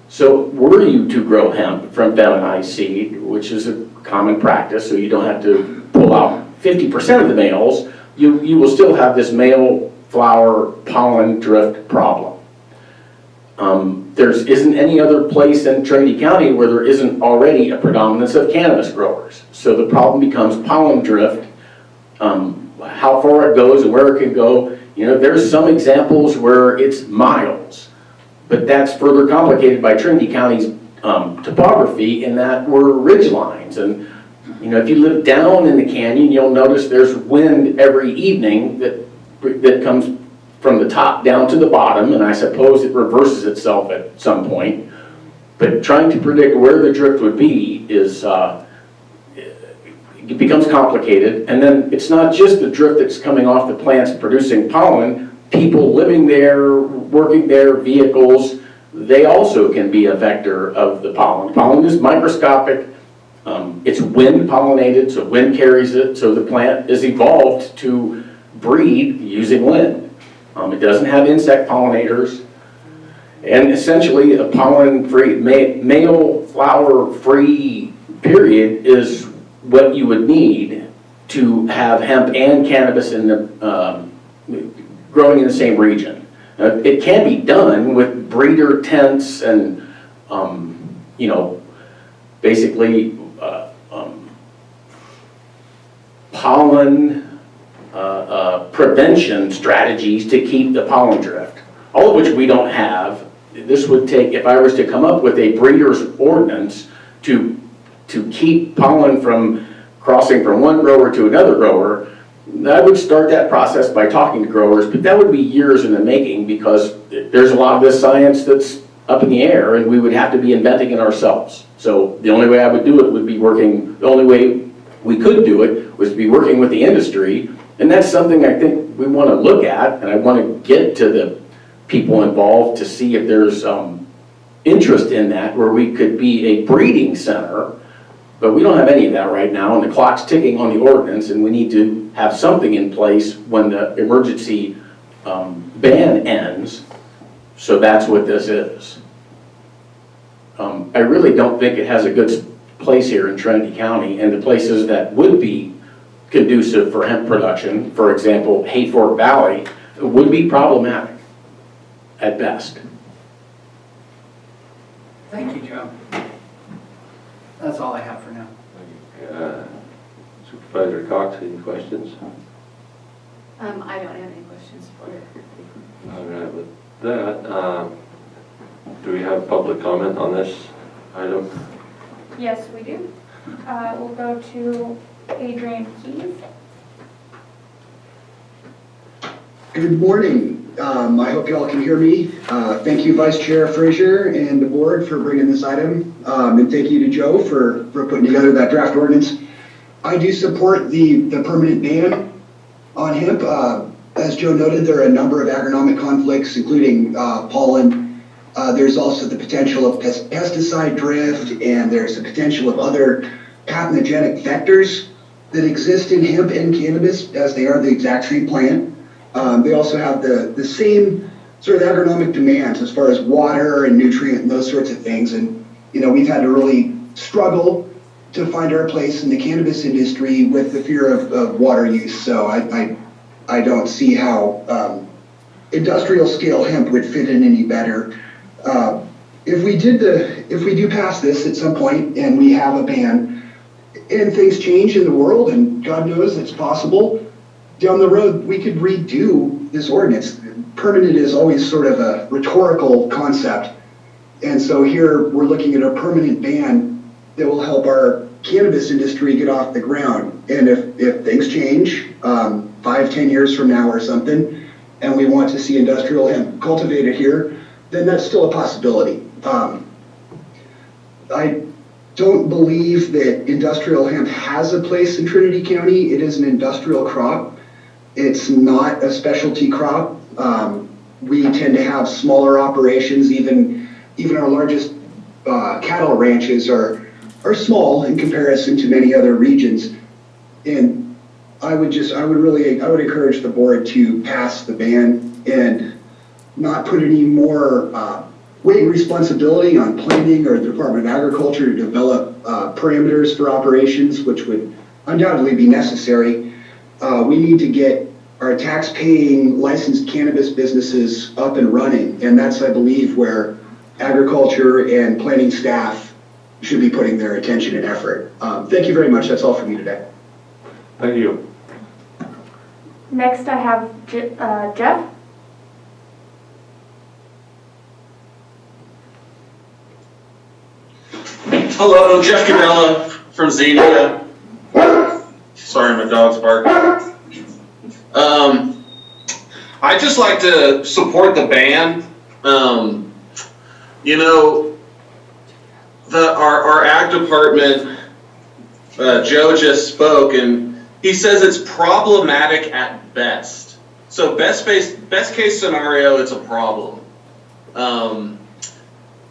S4: So were you to grow hemp from feminized seed, which is a common practice, so you don't have to pull out 50% of the males, you will still have this male flower pollen drift problem. There isn't any other place in Trinity County where there isn't already a predominance of cannabis growers. So the problem becomes pollen drift, how far it goes and where it can go. You know, there's some examples where it's miles, but that's further complicated by Trinity County's topography in that we're ridge lines. And you know, if you live down in the canyon, you'll notice there's wind every evening that comes from the top down to the bottom, and I suppose it reverses itself at some point. But trying to predict where the drift would be is, it becomes complicated. And then it's not just the drift that's coming off the plants producing pollen. People living there, working there, vehicles, they also can be a vector of the pollen. Pollen is microscopic. It's wind pollinated, so wind carries it, so the plant is evolved to breed using wind. It doesn't have insect pollinators, and essentially a pollen-free, male flower-free period is what you would need to have hemp and cannabis in the, growing in the same region. It can be done with breeder tents and, you know, basically pollen prevention strategies to keep the pollen drift, all of which we don't have. This would take, if I was to come up with a breeder's ordinance to keep pollen from crossing from one grower to another grower, I would start that process by talking to growers, but that would be years in the making because there's a lot of this science that's up in the air and we would have to be inventing it ourselves. So the only way I would do it would be working, the only way we could do it was to be working with the industry, and that's something I think we want to look at, and I want to get to the people involved to see if there's interest in that, where we could be a breeding center, but we don't have any of that right now, and the clock's ticking on the ordinance, and we need to have something in place when the emergency ban ends, so that's what this is. I really don't think it has a good place here in Trinity County, and the places that would be conducive for hemp production, for example, Hayfork Valley, would be problematic at best.
S7: Thank you, Joe. That's all I have for now.
S13: Supervisor Cox, any questions?
S12: I don't have any questions for you.
S13: All right, with that, do we have public comment on this item?
S9: Yes, we do. We'll go to Adrian Keys.
S14: Good morning. I hope you all can hear me. Thank you, Vice Chair Frazier and the board for bringing this item. And thank you to Joe for putting together that draft ordinance. I do support the permanent ban on hemp. As Joe noted, there are a number of agronomic conflicts, including pollen. There's also the potential of pesticide drift, and there's the potential of other pathogenic vectors that exist in hemp and cannabis, as they are the exact same plant. They also have the same sort of agronomic demands as far as water and nutrient and those sorts of things. And, you know, we've had to really struggle to find our place in the cannabis industry with the fear of water use. So I don't see how industrial scale hemp would fit in any better. If we do pass this at some point and we have a ban and things change in the world, and God knows it's possible, down the road we could redo this ordinance. Permanent is always sort of a rhetorical concept. And so here we're looking at a permanent ban that will help our cannabis industry get off the ground. And if things change 5-10 years from now or something, and we want to see industrial hemp cultivated here, then that's still a possibility. don't believe that industrial hemp has a place in Trinity County. It is an industrial crop. It's not a specialty crop. We tend to have smaller operations. Even our largest cattle ranches are small in comparison to many other regions. And I would encourage the board to pass the ban and not put any more weight and responsibility on planning or the Department of Agriculture to develop parameters for operations, which would undoubtedly be necessary. We need to get our tax-paying licensed cannabis businesses up and running, and that's, I believe, where agriculture and planning staff should be putting their attention and effort. Thank you very much. That's all for me today.
S13: Thank you.
S9: Next, I have Jeff.
S15: Hello, Jeff Cabela from Xenia. Sorry, my dog's barking. I'd just like to support the ban. You know, our ag department, Joe just spoke, and he says it's problematic at best. So best case scenario, it's a problem.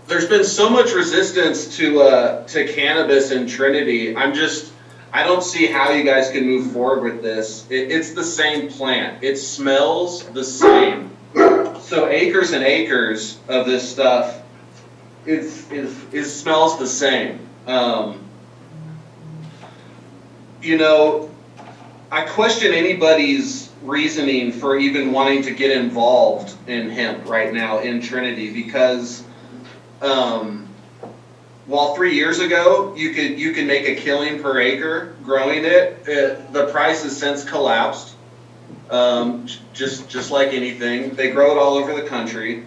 S15: There's been so much resistance to cannabis in Trinity. I don't see how you guys can move forward with this. It's the same plant. It smells the same. So acres and acres of this stuff, it smells the same. You know, I question anybody's reasoning for even wanting to get involved in hemp right now in Trinity, because while 3 years ago you could make a killing per acre growing it, the price has since collapsed. Just like anything, they grow it all over the country.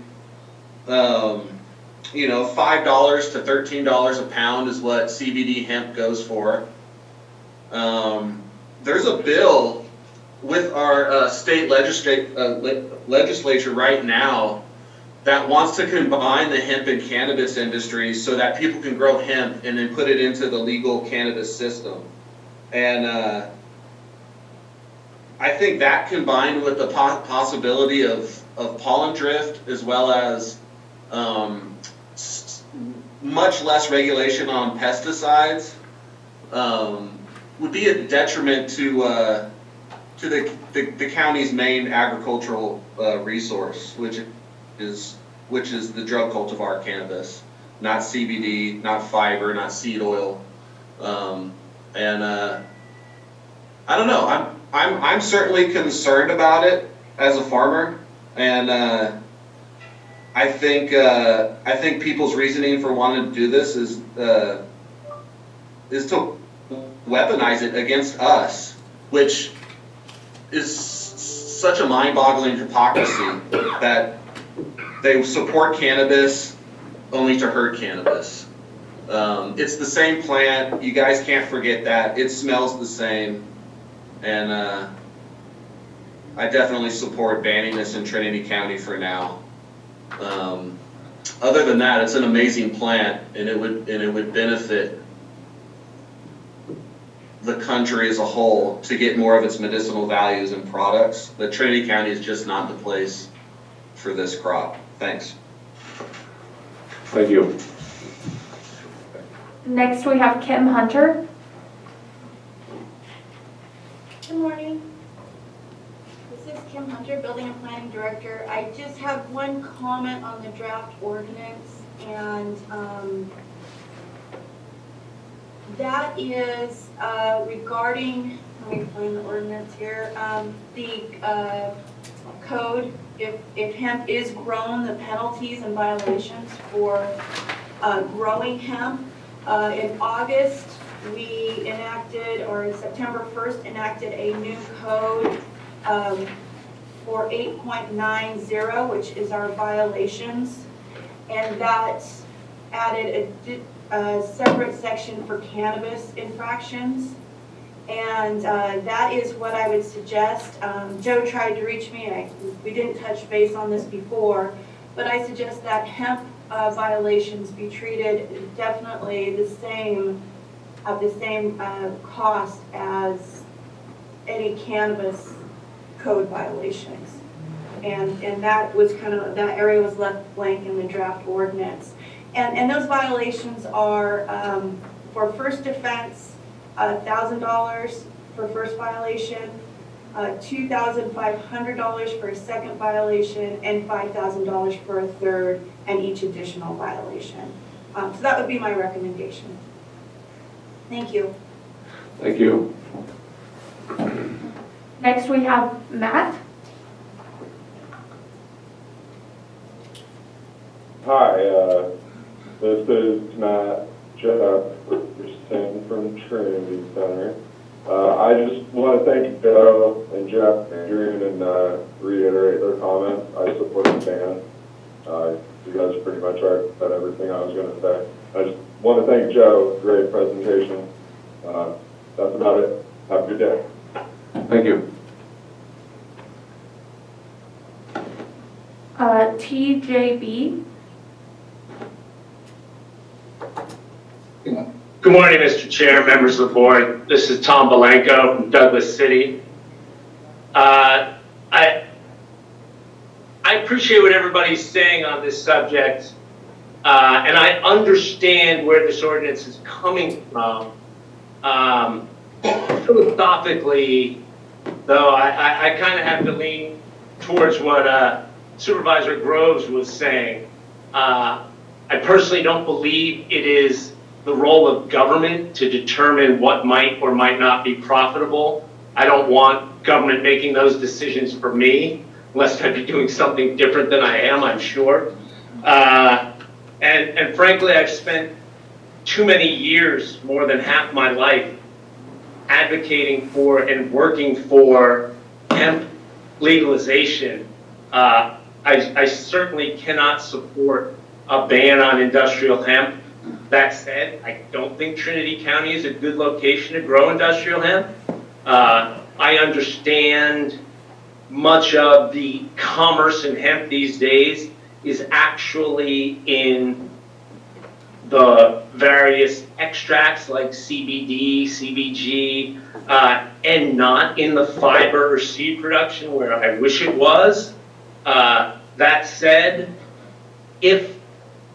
S15: You know, $5 to $13 a pound is what CBD hemp goes for. There's a bill with our state legislature right now that wants to combine the hemp and cannabis industry so that people can grow hemp and then put it into the legal cannabis system. And I think that, combined with the possibility of pollen drift, as well as much less regulation on pesticides, would be a detriment to the county's main agricultural resource, which is the drug cultivar cannabis, not CBD, not fiber, not seed oil, and I don't know. I'm certainly concerned about it as a farmer, and I think people's reasoning for wanting to do this is to weaponize it against us, which is such a mind-boggling hypocrisy that they support cannabis only to hurt cannabis. It's the same plant. You guys can't forget that. It smells the same. And I definitely support banning this in Trinity County for now. Other than that, it's an amazing plant, and it would benefit the country as a whole to get more of its medicinal values and products. But Trinity County is just not the place for this crop. Thanks.
S13: Thank you.
S9: Next, we have Kim Hunter.
S16: Good morning. This is Kim Hunter, Building and Planning Director. I just have one comment on the draft ordinance, and that is regarding, let me find the ordinance here, the code, if hemp is grown, the penalties and violations for growing hemp. In August, we enacted, or September 1st, enacted a new code for 8.90, which is our violations, and that added a separate section for cannabis infractions, and that is what I would suggest. Joe tried to reach me, and we didn't touch base on this before, but I suggest that hemp violations be treated definitely the same, at the same cost as any cannabis code violations. And that was kind of, that area was left blank in the draft ordinance. And those violations are for first offense, $1,000 for first violation, $2,500 for a second violation, and $5,000 for a third and each additional violation. So that would be my recommendation. Thank you.
S13: Thank you.
S9: Next we have Matt.
S17: Hi, this is Matt Jefferson from Trinity Center. I just want to thank Joe and Jeff and Adrian and reiterate their comments. I support the ban. You guys pretty much said everything I was going to say. I just want to thank Joe. Great presentation. That's about it. Have a good day.
S13: Thank you.
S9: TJB.
S18: Good morning, Mr. Chair, members of the board. This is Tom Belenko from Douglas City. I appreciate what everybody's saying on this subject, and I understand where this ordinance is coming from. Philosophically, though, I kind of have to lean towards what Supervisor Groves was saying. I personally don't believe it is the role of government to determine what might or might not be profitable. I don't want government making those decisions for me, unless I'd be doing something different than I am, I'm sure. And frankly, I've spent too many years, more than half my life, advocating for and working for hemp legalization. I certainly cannot support a ban on industrial hemp. That said, I don't think Trinity County is a good location to grow industrial hemp. I understand much of the commerce in hemp these days is actually in the various extracts like CBD, CBG, and not in the fiber or seed production where I wish it was. That said, if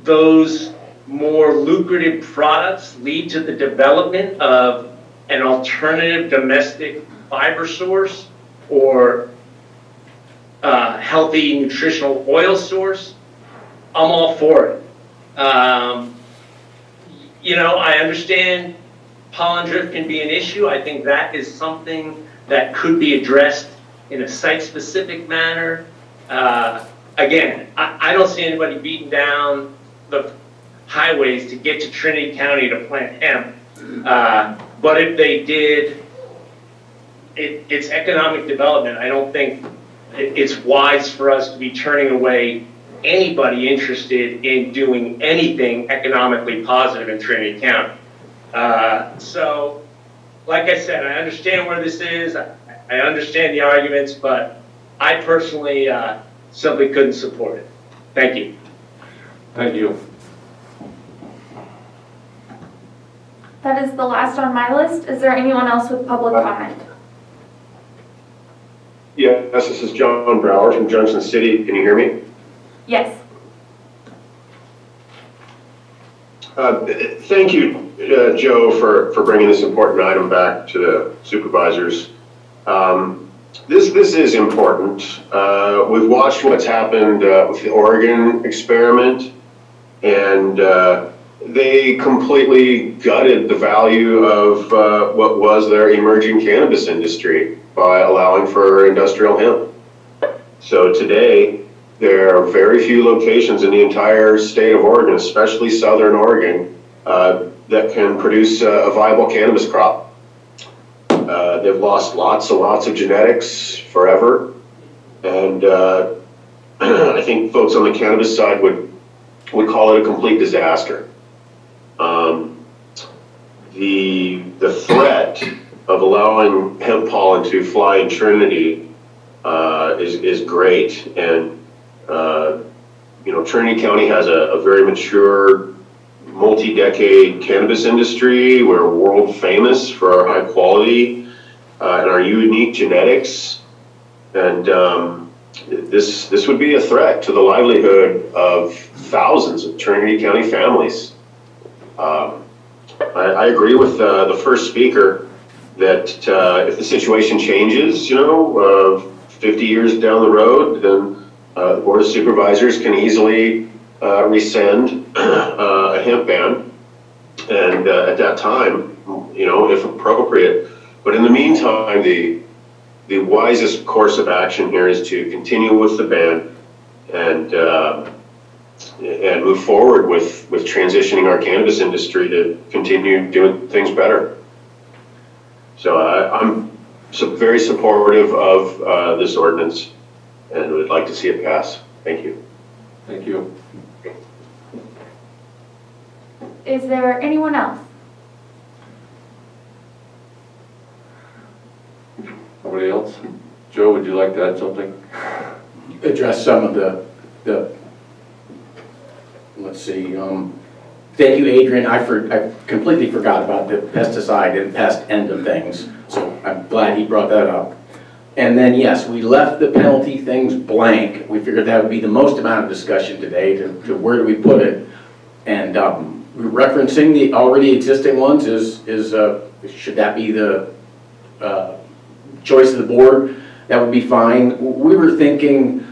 S18: those more lucrative products lead to the development of an alternative domestic fiber source or healthy nutritional oil source, I'm all for it. You know, I understand pollen drift can be an issue. I think that is something that could be addressed in a site-specific manner. Again, I don't see anybody beating down the highways to get to Trinity County to plant hemp. But if they did, it's economic development. I don't think it's wise for us to be turning away anybody interested in doing anything economically positive in Trinity County. So, like I said, I understand where this is. I understand the arguments, but I personally simply couldn't support it. Thank you.
S13: Thank you.
S9: That is the last on my list. Is there anyone else with public comment?
S19: Yes, this is John Brower from Junction City. Can you hear me?
S9: Yes.
S19: Thank you, Joe, for bringing this important item back to the supervisors. This is important. We've watched what's happened with the Oregon experiment, and they completely gutted the value of what was their emerging cannabis industry by allowing for industrial hemp. So today, there are very few locations in the entire state of Oregon, especially southern Oregon, that can produce a viable cannabis crop. They've lost lots and lots of genetics forever, and I think folks on the cannabis side would call it a complete disaster. The threat of allowing hemp pollen to fly in Trinity is great, and Trinity County has a very mature, multi-decade cannabis industry. We're world famous for our high quality and our unique genetics. And this would be a threat to the livelihood of thousands of Trinity County families. I agree with the first speaker that if the situation changes, 50 years down the road, then the Board of Supervisors can easily rescind a hemp ban, and at that time, if appropriate. But in the meantime, the wisest course of action here is to continue with the ban and move forward with transitioning our cannabis industry to continue doing things better. So I'm very supportive of this ordinance and would like to see it pass. Thank you.
S13: Thank you.
S9: Is there anyone else?
S13: Nobody else? Joe, would you like to add something?
S4: Address some of the let's see, thank you, Adrian. I completely forgot about the pesticide and pest end of things, so I'm glad he brought that up. And then, yes, we left the penalty things blank. We figured that would be the most amount of discussion today to where do we put it. And referencing the already existing ones should that be the choice of the board? That would be fine. We were thinking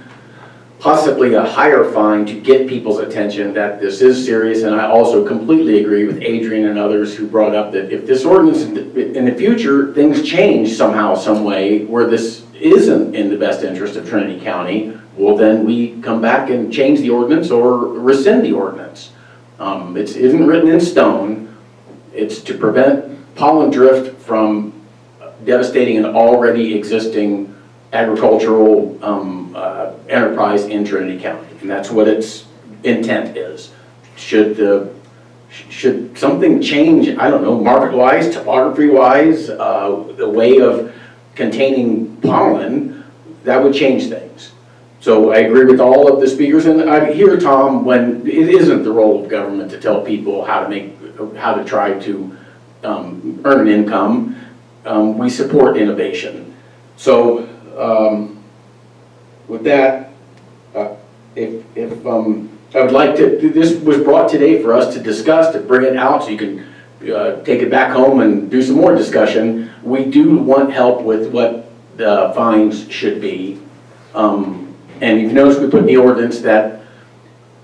S4: possibly a higher fine to get people's attention that this is serious, and I also completely agree with Adrian and others who brought up that if this ordinance in the future, things change somehow, some way, where this isn't in the best interest of Trinity County, well then we come back and change the ordinance or rescind the ordinance. It isn't written in stone. It's to prevent pollen drift from devastating an already existing agricultural enterprise in Trinity County, and that's what its intent is. Should something change, I don't know, market-wise, topography-wise, the way of containing pollen, that would change things. So I agree with all of the speakers, and I hear, Tom, when it isn't the role of government to tell people how to try to earn an income. We support innovation. So with that, I would like to, this was brought today for us to discuss, to bring it out so you can take it back home and do some more discussion. We do want help with what the fines should be. And you've noticed we put in the ordinance that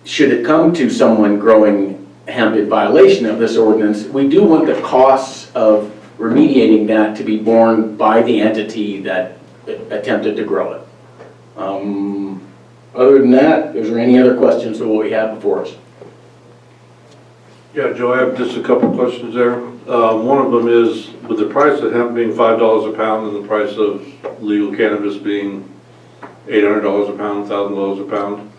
S4: should it come to someone growing hemp in violation of this ordinance, we do want the costs of remediating that to be borne by the entity that attempted to grow it. Other than that, is there any other questions of what we have before us?
S3: Yeah, Joe, I have just a couple questions there. One of them is, with the price of hemp being $5 a pound and the price of legal cannabis being $800 a pound, $1,000 a pound,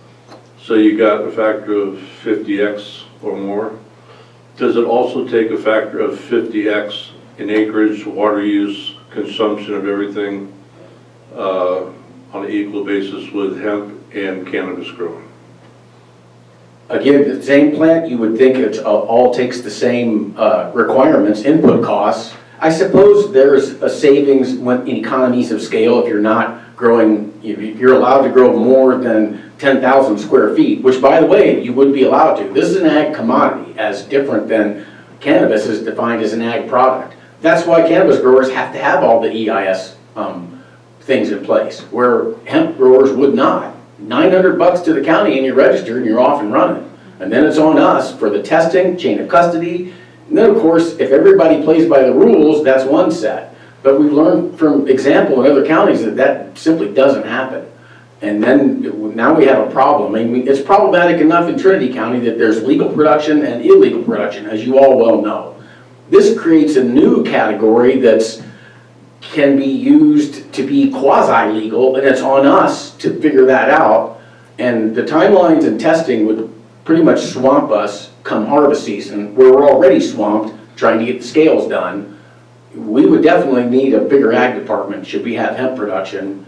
S3: so you got a factor of 50x or more. Does it also take a factor of 50x in acreage, water use, consumption of everything on an equal basis with hemp and cannabis growing?
S4: Again, the same plant, you would think it all takes the same requirements, input costs. I suppose there's a savings in economies of scale if you're not growing, if you're allowed to grow more than 10,000 square feet, which by the way, you would be allowed to. This is an ag commodity, as different than cannabis is defined as an ag product. That's why cannabis growers have to have all the EIS things in place, where hemp growers would not. $900 to the county and you're registered and you're off and running. And then it's on us for the testing, chain of custody. And then of course, if everybody plays by the rules, that's one set. But we've learned from example in other counties that that simply doesn't happen. And then now we have a problem. I mean, it's problematic enough in Trinity County that there's legal production and illegal production, as you all well know. This creates a new category that's can be used to be quasi-legal, and it's on us to figure that out. And the timelines and testing would pretty much swamp us come harvest season, where we're already swamped trying to get the scales done. We would definitely need a bigger ag department should we have hemp production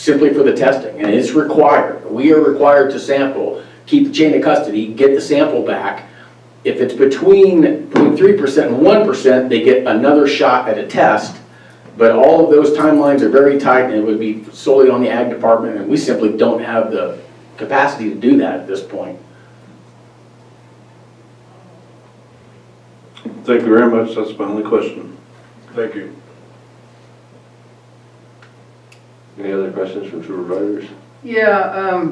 S4: simply for the testing, and it's required. We are required to sample, keep the chain of custody, get the sample back. If it's between 0.3% and 1%, they get another shot at a test, but all of those timelines are very tight, and it would be solely on the ag department, and we simply don't have the capacity to do that at this point.
S3: Thank you very much. That's my only question. Thank you.
S13: Any other questions from supervisors?
S7: Yeah,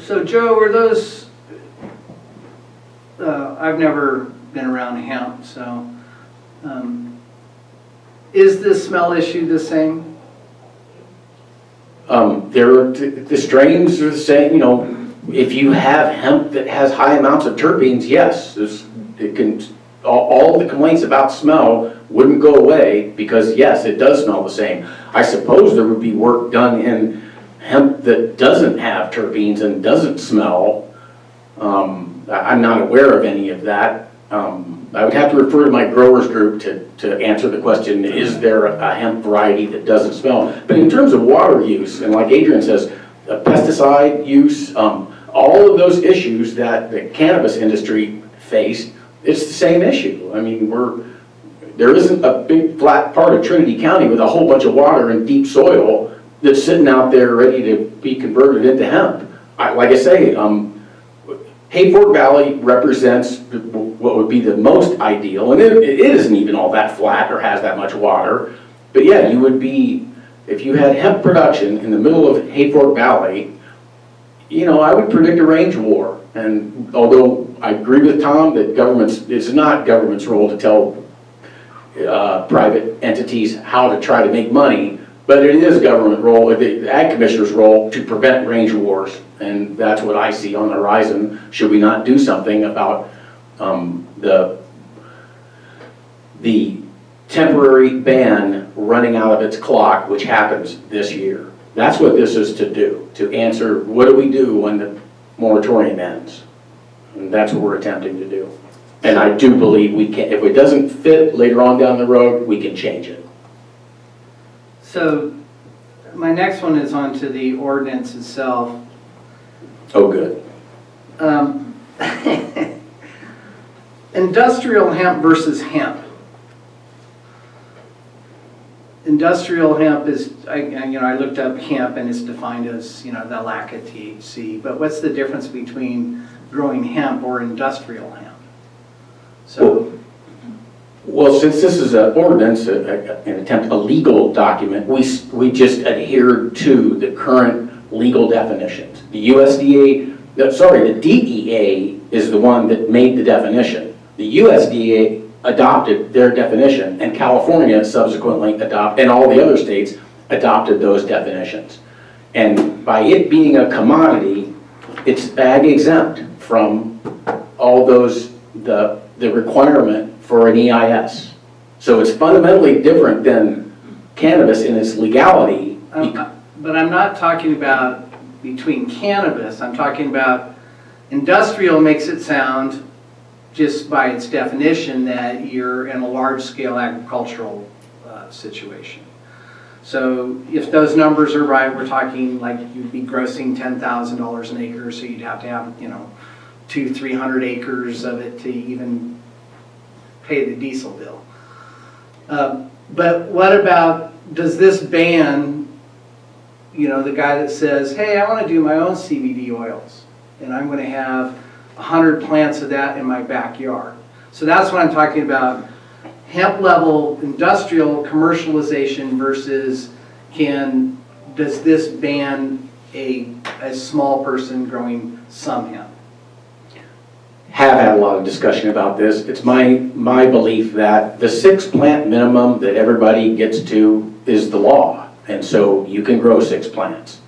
S7: so Joe, were those, I've never been around hemp, so is the smell issue the same?
S4: The strains are the same, you know, if you have hemp that has high amounts of terpenes, yes, it can, all the complaints about smell wouldn't go away because yes, it does smell the same. I suppose there would be work done in hemp that doesn't have terpenes and doesn't smell. I'm not aware of any of that. I would have to refer to my growers group to answer the question, is there a hemp variety that doesn't smell? But in terms of water use, and like Adrian says, pesticide use, all of those issues that the cannabis industry faced, it's the same issue. I mean, there isn't a big flat part of Trinity County with a whole bunch of water and deep soil that's sitting out there ready to be converted into hemp. Like I say, Hayfork Valley represents what would be the most ideal, and it isn't even all that flat or has that much water. But yeah, you would be, if you had hemp production in the middle of Hayfork Valley, you know, I would predict a range war. And although I agree with Tom that it's not government's role to tell private entities how to try to make money, but it is government role, the Ag Commissioner's role, to prevent range wars. And that's what I see on the horizon. Should we not do something about the temporary ban running out of its clock, which happens this year? That's what this is to do, to answer what do we do when the moratorium ends? And that's what we're attempting to do. And I do believe we can, if it doesn't fit later on down the road, we can change it.
S7: So my next one is on to the ordinance itself.
S4: Oh, good.
S7: Industrial hemp versus hemp. Industrial hemp is, I looked up hemp and it's defined as, the lack of THC. But what's the difference between growing hemp or industrial hemp? So,
S4: well, since this is an ordinance, a legal document, we just adhered to the current legal definitions. The the DEA is the one that made the definition. The USDA adopted their definition, and California subsequently adopted, and all the other states adopted those definitions. And by it being a commodity, it's ag exempt from all those, the requirement for an EIS. So it's fundamentally different than cannabis in its legality.
S7: But I'm not talking about between cannabis, I'm talking about industrial makes it sound, just by its definition, that you're in a large-scale agricultural situation. So if those numbers are right, we're talking like you'd be grossing $10,000 an acre, so you'd have to have, 200-300 acres of it to even pay the diesel bill. But what about, does this ban, the guy that says, hey, I want to do my own CBD oils, and I'm going to have 100 plants of that in my backyard. So that's what I'm talking about. Hemp level industrial commercialization versus does this ban a small person growing some hemp?
S4: Have had a lot of discussion about this. It's my belief that the 6 plant minimum that everybody gets to is the law. And so you can grow 6 plants.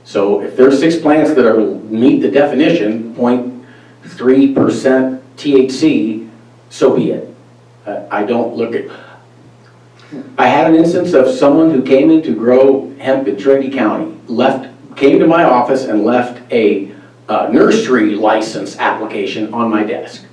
S4: So if there's 6 plants that meet the definition, 0.3% THC, so be it. I don't look at... I had an instance of someone who came in to grow hemp in Trinity County, came to my office and left a nursery license application on my desk.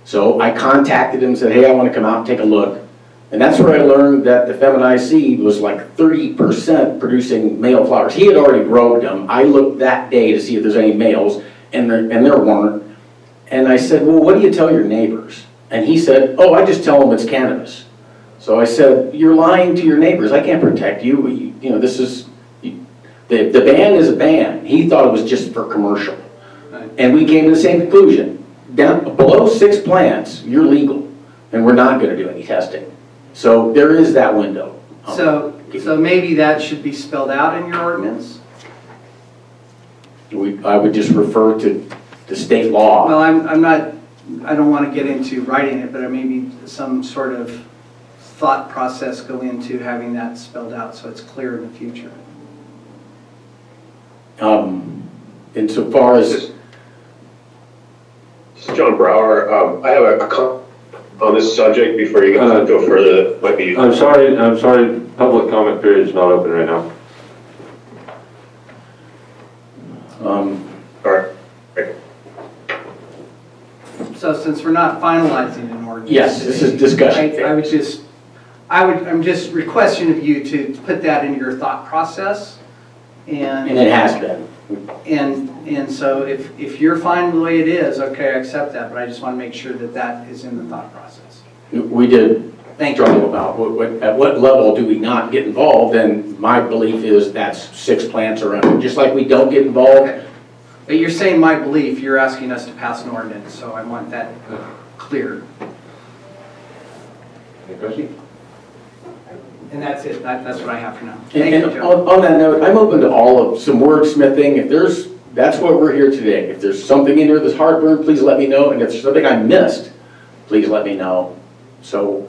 S4: So I contacted him and said, hey, I want to come out and take a look. And that's where I learned that the feminized seed was like 30% producing male flowers. He had already grown them. I looked that day to see if there's any males, and there weren't. And I said, well, what do you tell your neighbors? And he said, oh, I just tell them it's cannabis. So I said, you're lying to your neighbors. I can't protect you. You know, this is, the ban is a ban. He thought it was just for commercial. And we came to the same conclusion. Down below 6 plants, you're legal, and we're not going to do any testing. So there is that window.
S7: So maybe that should be spelled out in your ordinance?
S4: I would just refer to the state law.
S7: Well, I don't want to get into writing it, but maybe some sort of thought process go into having that spelled out so it's clear in the future.
S4: Insofar as...
S19: This is John Brower. I have a comment on this subject before you go further. That might be...
S13: I'm sorry, public comment period is not open right now.
S19: All right.
S7: So since we're not finalizing an ordinance.
S4: Yes, this is discussion.
S7: I'm just requesting of you to put that in your thought process. And
S4: it has been.
S7: And so if you're fine with the way it is, okay, I accept that, but I just want to make sure that that is in the thought process.
S4: We did struggle about at what level do we not get involved, and my belief is that's 6 plants or under, just like we don't get involved.
S7: Okay. But you're saying my belief, you're asking us to pass an ordinance, so I want that clear.
S13: Any questions?
S7: And that's it. That's what I have for now. Thank you,
S4: And
S7: Joe.
S4: on that note, I'm open to all of some wordsmithing. That's what we're here today. If there's something in here that's heartburn, please let me know. And if there's something I missed, please let me know. So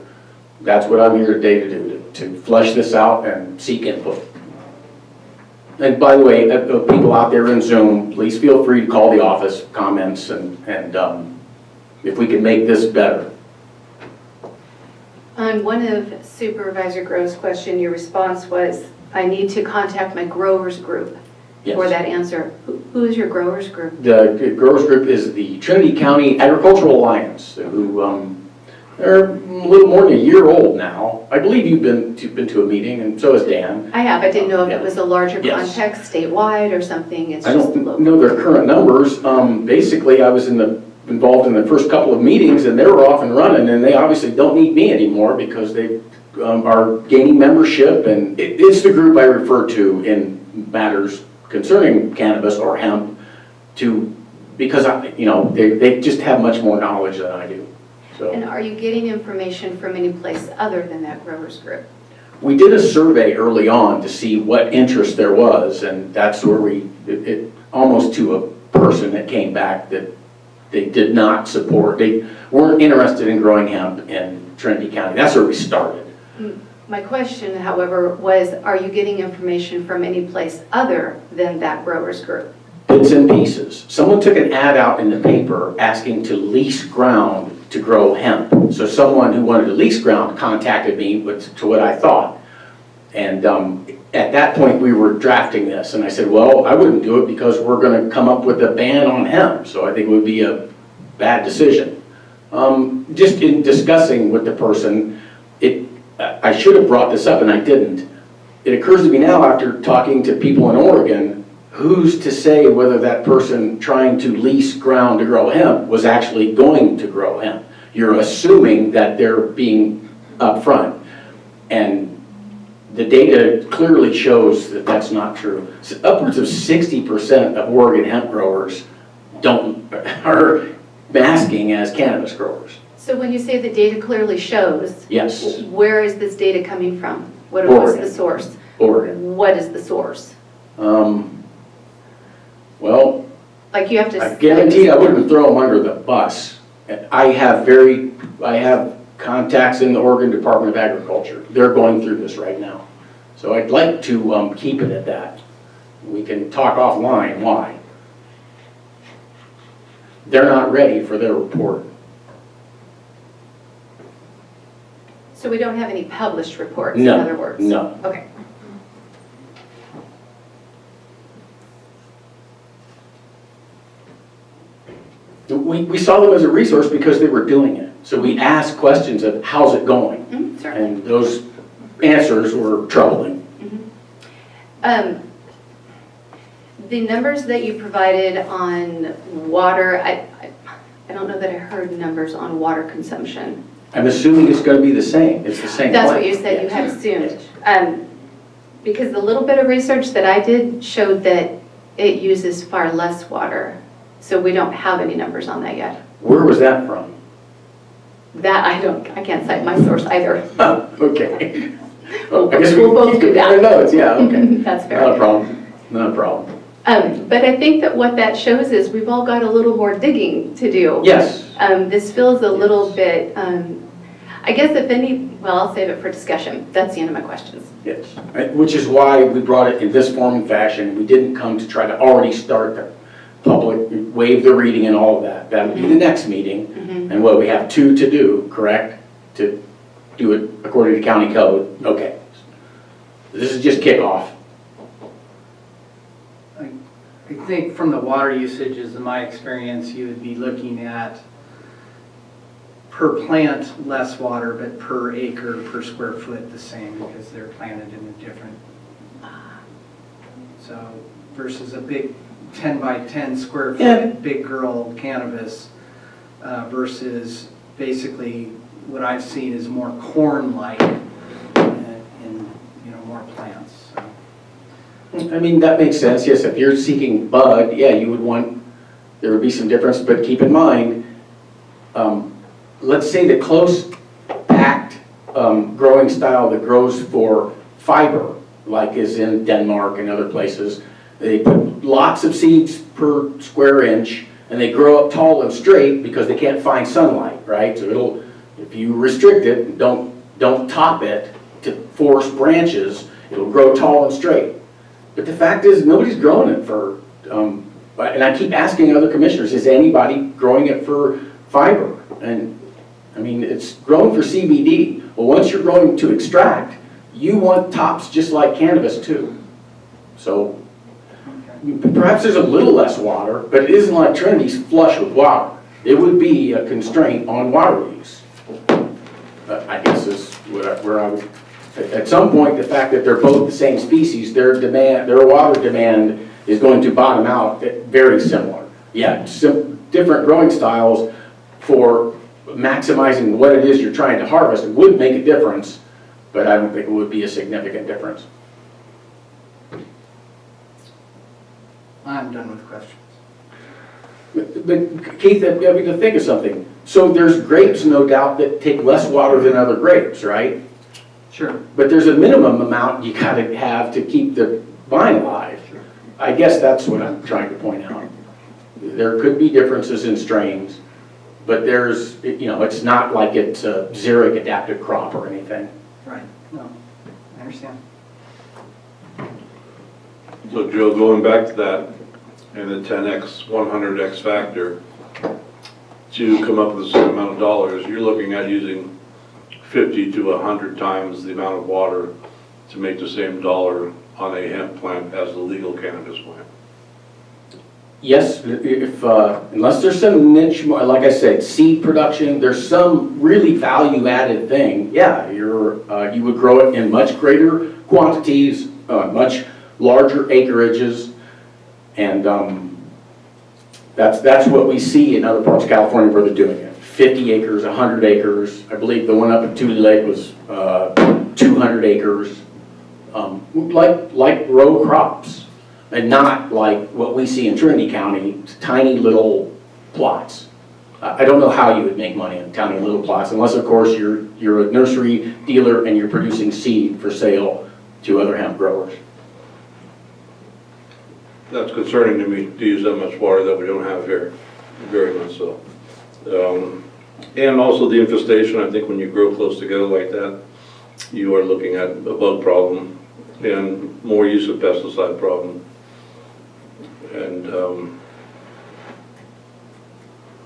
S4: that's what I'm here today to do, to flesh this out and seek input. And by the way, people out there in Zoom, please feel free to call the office, comments, and if we can make this better.
S12: On one of Supervisor Grove's question, your response was, I need to contact my growers group for that answer. Who is your growers group?
S4: The growers group is the Trinity County Agricultural Alliance, who they're a little more than a year old now. I believe you've been to a meeting, and so has Dan.
S12: I have. I didn't know if it was a larger context, statewide or something. It's
S4: I
S12: just
S4: don't
S12: local.
S4: know their current numbers. Basically, I was involved in the first couple of meetings, and they were off and running, and they obviously don't need me anymore because they are gaining membership, and it's the group I refer to in matters concerning cannabis or hemp, because they just have much more knowledge than I do. So.
S12: And are you getting information from any place other than that growers group?
S4: We did a survey early on to see what interest there was, and that's where it almost to a person that came back that they did not support. They weren't interested in growing hemp in Trinity County. That's where we started.
S12: My question, however, was, are you getting information from any place other than that growers group?
S4: Bits and pieces. Someone took an ad out in the paper asking to lease ground to grow hemp. So someone who wanted to lease ground contacted me to what I thought. And at that point we were drafting this, and I said, well, I wouldn't do it because we're going to come up with a ban on hemp, so I think it would be a bad decision. Just in discussing with the person, I should have brought this up and I didn't. It occurs to me now after talking to people in Oregon, who's to say whether that person trying to lease ground to grow hemp was actually going to grow hemp? You're assuming that they're being upfront. And the data clearly shows that that's not true. So upwards of 60% of Oregon hemp growers are masking as cannabis growers.
S12: So when you say the data clearly shows,
S4: yes.
S12: Where is this data coming from? What's the source?
S4: Oregon.
S12: What is the source?
S4: Well,
S12: like you have to.
S4: I guarantee I wouldn't throw them under the bus. I have contacts in the Oregon Department of Agriculture. They're going through this right now. So I'd like to keep it at that. We can talk offline why. They're not ready for their report.
S12: So we don't have any published reports,
S4: No,
S12: in other words?
S4: no.
S12: Okay.
S4: We saw them as a resource because they were doing it. So we asked questions of, how's it going? And those answers were troubling.
S12: The numbers that you provided on water, I don't know that I heard numbers on water consumption.
S4: I'm assuming it's going to be the same. It's the same.
S12: That's what you said, you had assumed. Because the little bit of research that I did showed that it uses far less water. So we don't have any numbers on that yet.
S4: Where was that from?
S12: That I can't cite my source either.
S4: Oh, okay.
S12: We'll
S4: I guess
S12: we'll both do that.
S4: notes. Yeah, okay.
S12: That's fair.
S4: Not a problem. Not a problem.
S12: But I think that what that shows is we've all got a little more digging to do.
S4: Yes.
S12: This feels a little bit, I guess well, I'll save it for discussion. That's the end of my questions.
S4: Yes. Which is why we brought it in this form and fashion. We didn't come to try to already start the public, waive the reading and all of that. That would be the next meeting. And what we have 2 to do, correct? To do it according to county code. Okay. This is just kickoff.
S7: I think from the water usages, in my experience, you would be looking at per plant less water, but per acre, per square foot the same, because they're planted in a different. So versus a big 10 by 10 square foot big girl cannabis versus basically what I've seen is more corn-like in more plants. So.
S4: I mean, that makes sense. Yes, if you're seeking bud, yeah, you would want, there would be some difference, but keep in mind, let's say the close packed growing style that grows for fiber, like is in Denmark and other places, they put lots of seeds per square inch and they grow up tall and straight because they can't find sunlight, right? So if you restrict it, don't top it to force branches, it'll grow tall and straight. But the fact is, nobody's growing it for, and I keep asking other commissioners, is anybody growing it for fiber? And I mean, it's grown for CBD. Well, once you're growing to extract, you want tops just like cannabis too. So perhaps there's a little less water, but it isn't like Trinity's flush with water. It would be a constraint on water use. I guess is where I would. At some point, the fact that they're both the same species, their water demand is going to bottom out very similar. Yeah, different growing styles for maximizing what it is you're trying to harvest would make a difference, but I don't think it would be a significant difference.
S7: I'm done with questions.
S4: But Keith, we can think of something. So there's grapes, no doubt, that take less water than other grapes, right?
S7: Sure.
S4: But there's a minimum amount you gotta have to keep the vine alive. I guess that's what I'm trying to point out. There could be differences in strains, but there's, it's not like it's a xeric adapted crop or anything.
S7: Right. No, I understand.
S3: So Joe, going back to that, and the 10x, 100x factor, to come up with the same amount of dollars, you're looking at using 50 to 100 times the amount of water to make the same dollar on a hemp plant as the legal cannabis plant.
S4: Yes, if unless there's some niche, like I said, seed production, there's some really value-added thing. Yeah, you would grow it in much greater quantities, much larger acreages, and that's what we see in other parts of California where they're doing it. 50 acres, 100 acres. I believe the one up at Tule Lake was 200 acres, like row crops, and not like what we see in Trinity County, tiny little plots. I don't know how you would make money on tiny little plots, unless of course you're a nursery dealer and you're producing seed for sale to other hemp growers.
S3: That's concerning to me, to use that much water that we don't have here, very much so. And also the infestation, I think when you grow close together like that, you are looking at a bug problem and more use of pesticide problem. And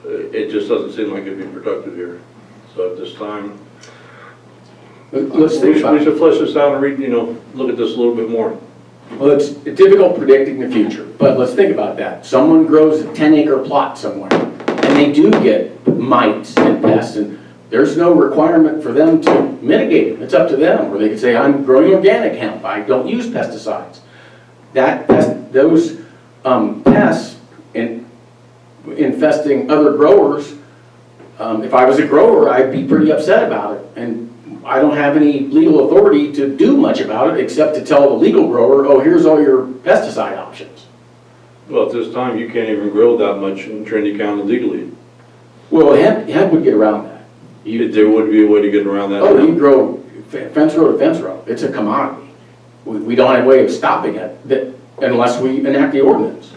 S3: it just doesn't seem like it'd be productive here. So at this time, we should flesh this out and read, look at this a little bit more.
S4: Well, it's difficult predicting the future, but let's think about that. Someone grows a 10-acre plot somewhere, and they do get mites and pests, and there's no requirement for them to mitigate it. It's up to them, or they could say, I'm growing organic hemp, I don't use pesticides. Those pests infesting other growers, if I was a grower, I'd be pretty upset about it. And I don't have any legal authority to do much about it except to tell the legal grower, oh, here's all your pesticide options.
S3: Well, at this time, you can't even grow that much in Trinity County legally.
S4: Well, hemp would get around that.
S3: There would be a way to get around that.
S4: Oh, you grow fence row to fence row. It's a commodity. We don't have a way of stopping it unless we enact the ordinance.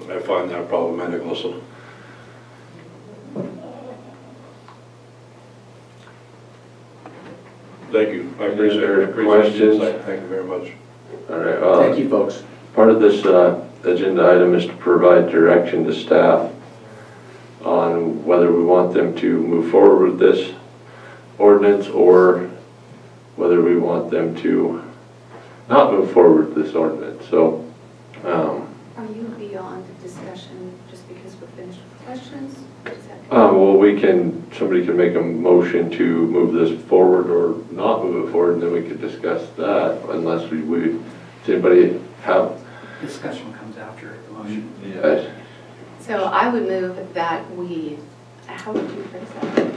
S3: I find that problematic also. Thank you. I appreciate it.
S13: Questions?
S3: Thank you very much.
S13: All right.
S4: Thank you, folks.
S13: Part of this agenda item is to provide direction to staff on whether we want them to move forward with this ordinance or whether we want them to not move forward with this ordinance. So,
S12: Are you beyond discussion just because we're finished with questions?
S13: well, somebody can make a motion to move this forward or not move it forward, and then we could discuss that unless does anybody have?
S7: Discussion comes after the motion.
S13: Yes.
S12: So I would move that we, how would you phrase that?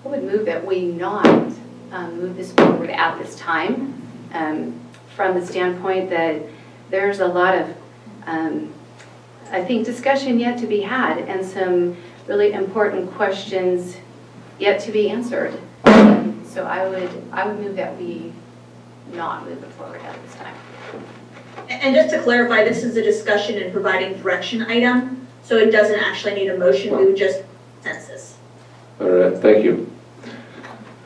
S12: I would move that we not move this forward at this time, from the standpoint that there's a lot of, I think, discussion yet to be had and some really important questions yet to be answered. So I would move that we not move it forward at this time.
S16: And just to clarify, this is a discussion and providing direction item, so it doesn't actually need a motion, we would just consensus.
S13: All right, thank you.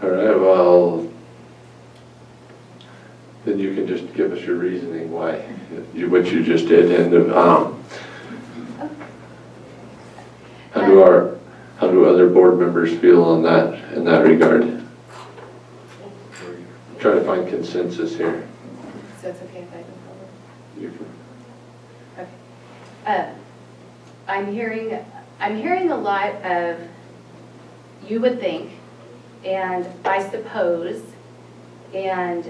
S13: All right, well, then you can just give us your reasoning why, what you just did, and how do other board members feel on that, in that regard? Try to find consensus here.
S12: So it's okay if I go forward?
S13: You can.
S12: Okay. I'm hearing a lot of, you would think, and I suppose, and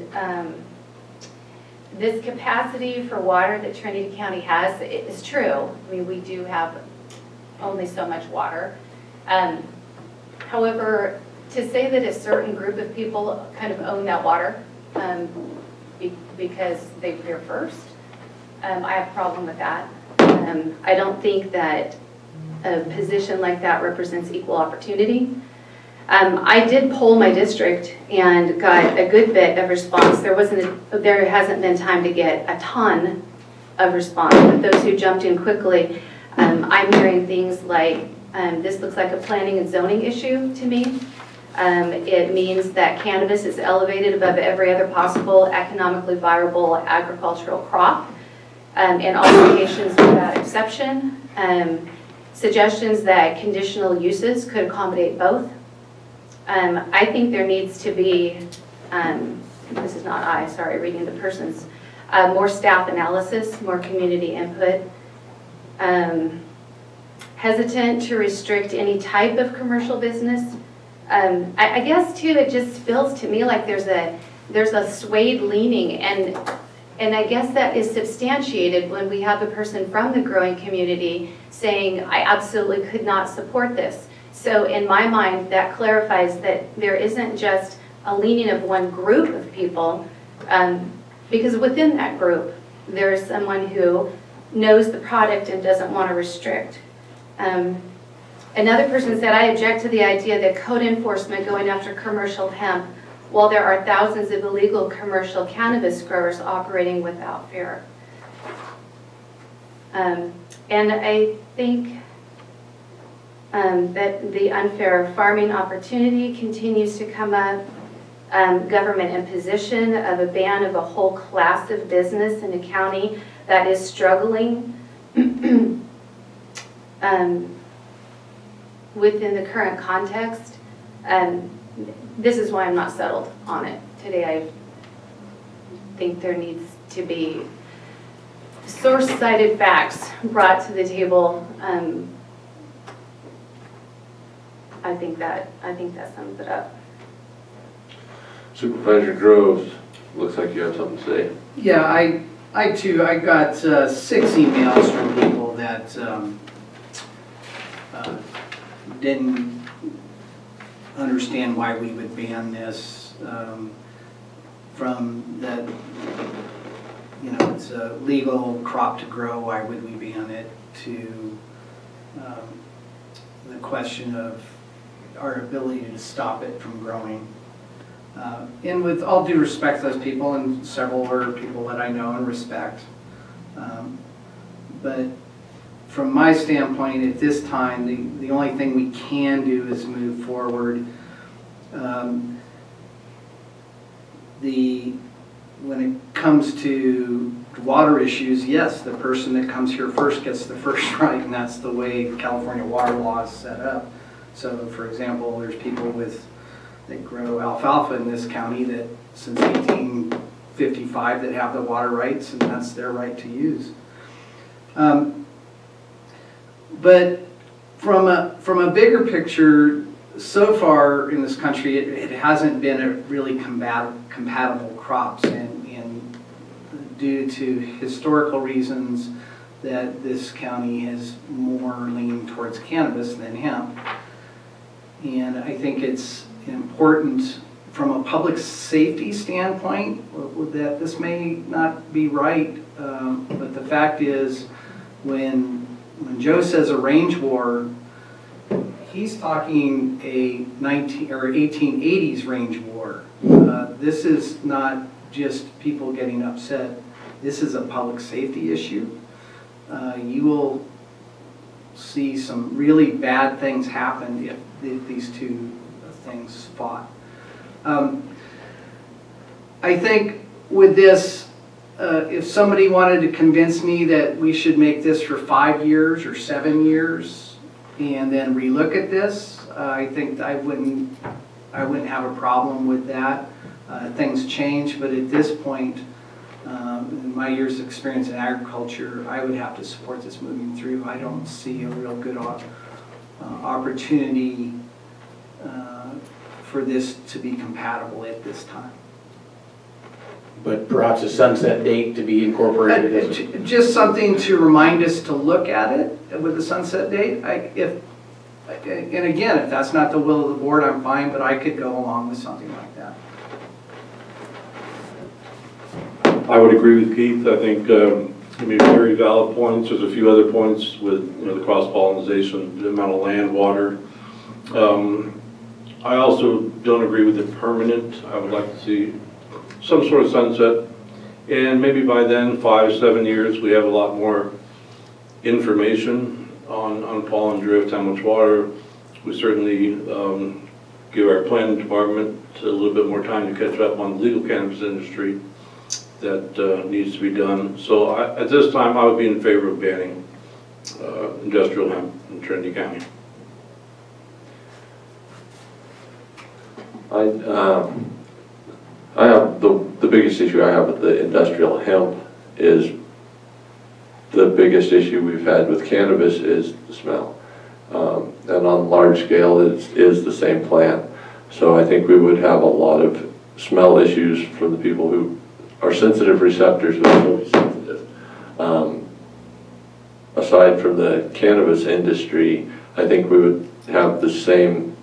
S12: this capacity for water that Trinity County has is true. I mean, we do have only so much water. However, to say that a certain group of people kind of own that water because they're here first, I have a problem with that. I don't think that a position like that represents equal opportunity. I did poll my district and got a good bit of response. There hasn't been time to get a ton of response, but those who jumped in quickly, I'm hearing things like, this looks like a planning and zoning issue to me. It means that cannabis is elevated above every other possible economically viable agricultural crop in all locations without exception. Suggestions that conditional uses could accommodate both. I think there needs to be, this is not I, sorry, reading the person's, more staff analysis, more community input. Hesitant to restrict any type of commercial business. I guess too, it just feels to me like there's a swayed leaning, and I guess that is substantiated when we have a person from the growing community saying, I absolutely could not support this. So in my mind, that clarifies that there isn't just a leaning of one group of people, because within that group, there's someone who knows the product and doesn't want to restrict. Another person said, I object to the idea that code enforcement going after commercial hemp while there are thousands of illegal commercial cannabis growers operating without fear. And I think that the unfair farming opportunity continues to come up. Government imposition of a ban of a whole class of business in a county that is struggling within the current context. This is why I'm not settled on it today. I think there needs to be source-cited facts brought to the table I think that sums it up.
S13: Supervisor Groves, looks like you have something to say.
S7: Yeah, I too, I got 6 emails from people that didn't understand why we would ban this, from that, you know, it's a legal crop to grow, why would we ban it, to the question of our ability to stop it from growing. And with all due respect to those people, and several are people that I know and respect, but from my standpoint at this time, the only thing we can do is move forward. When it comes to water issues, yes, the person that comes here first gets the first right, and that's the way California water law is set up. So, for example, there's people that grow alfalfa in this county that since 1855 that have the water rights, and that's their right to use. But from a bigger picture, so far in this country, it hasn't been a really compatible crops, and due to historical reasons that this county has more leaned towards cannabis than hemp. And I think it's important from a public safety standpoint that this may not be right, but the fact is when Joe says a range war, he's talking a 1880s range war. This is not just people getting upset. This is a public safety issue. You will see some really bad things happen if these two things fought. I think with this, if somebody wanted to convince me that we should make this for 5 years or 7 years and then relook at this, I think I wouldn't have a problem with that. Things change, but at this point, in my years of experience in agriculture, I would have to support this moving through. I don't see a real good opportunity for this to be compatible at this time.
S4: But perhaps a sunset date to be incorporated?
S7: Just something to remind us to look at it with the sunset date. And again, if that's not the will of the board, I'm fine, but I could go along with something like that.
S3: I would agree with Keith. I think he made very valid points. There's a few other points with the cross-pollination, the amount of land, water. I also don't agree with it permanent. I would like to see some sort of sunset, and maybe by then, 5, 7 years, we have a lot more information on pollen drift, how much water. We certainly give our planning department a little bit more time to catch up on the legal cannabis industry that needs to be done. So at this time, I would be in favor of banning industrial hemp in Trinity County.
S13: I have the biggest issue I have with the industrial hemp is the biggest issue we've had with cannabis is the smell. And on large scale, it is the same plant. So I think we would have a lot of smell issues from the people who are sensitive receptors who are really sensitive. Aside from the cannabis industry, I think we would have the same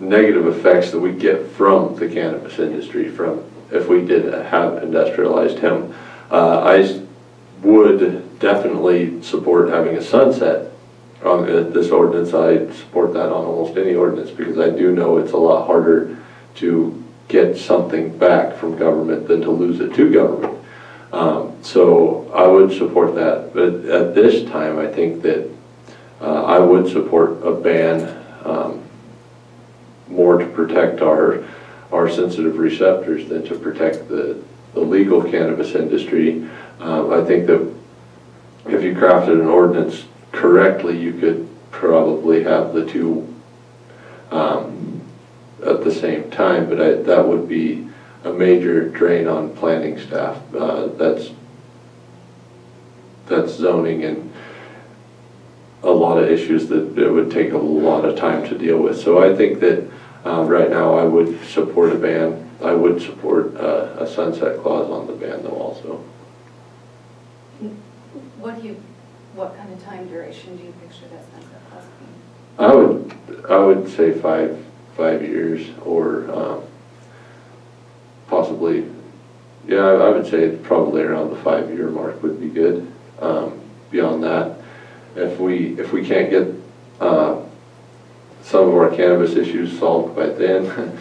S13: negative effects that we get from the cannabis industry from if we did have industrialized hemp. I would definitely support having a sunset on this ordinance. I support that on almost any ordinance because I do know it's a lot harder to get something back from government than to lose it to government. So I would support that, but at this time I think that I would support a ban more to protect our sensitive receptors than to protect the legal cannabis industry. I think that if you crafted an ordinance correctly, you could probably have the two at the same time, but that would be a major drain on planning staff. That's zoning and a lot of issues that it would take a lot of time to deal with. So I think that right now I would support a ban. I would support a sunset clause on the ban though also.
S12: What kind of time duration do you picture that sunset clause being?
S13: I would say five years, or possibly, yeah, I would say probably around the 5-year mark would be good. Beyond that, if we can't get some of our cannabis issues solved by then,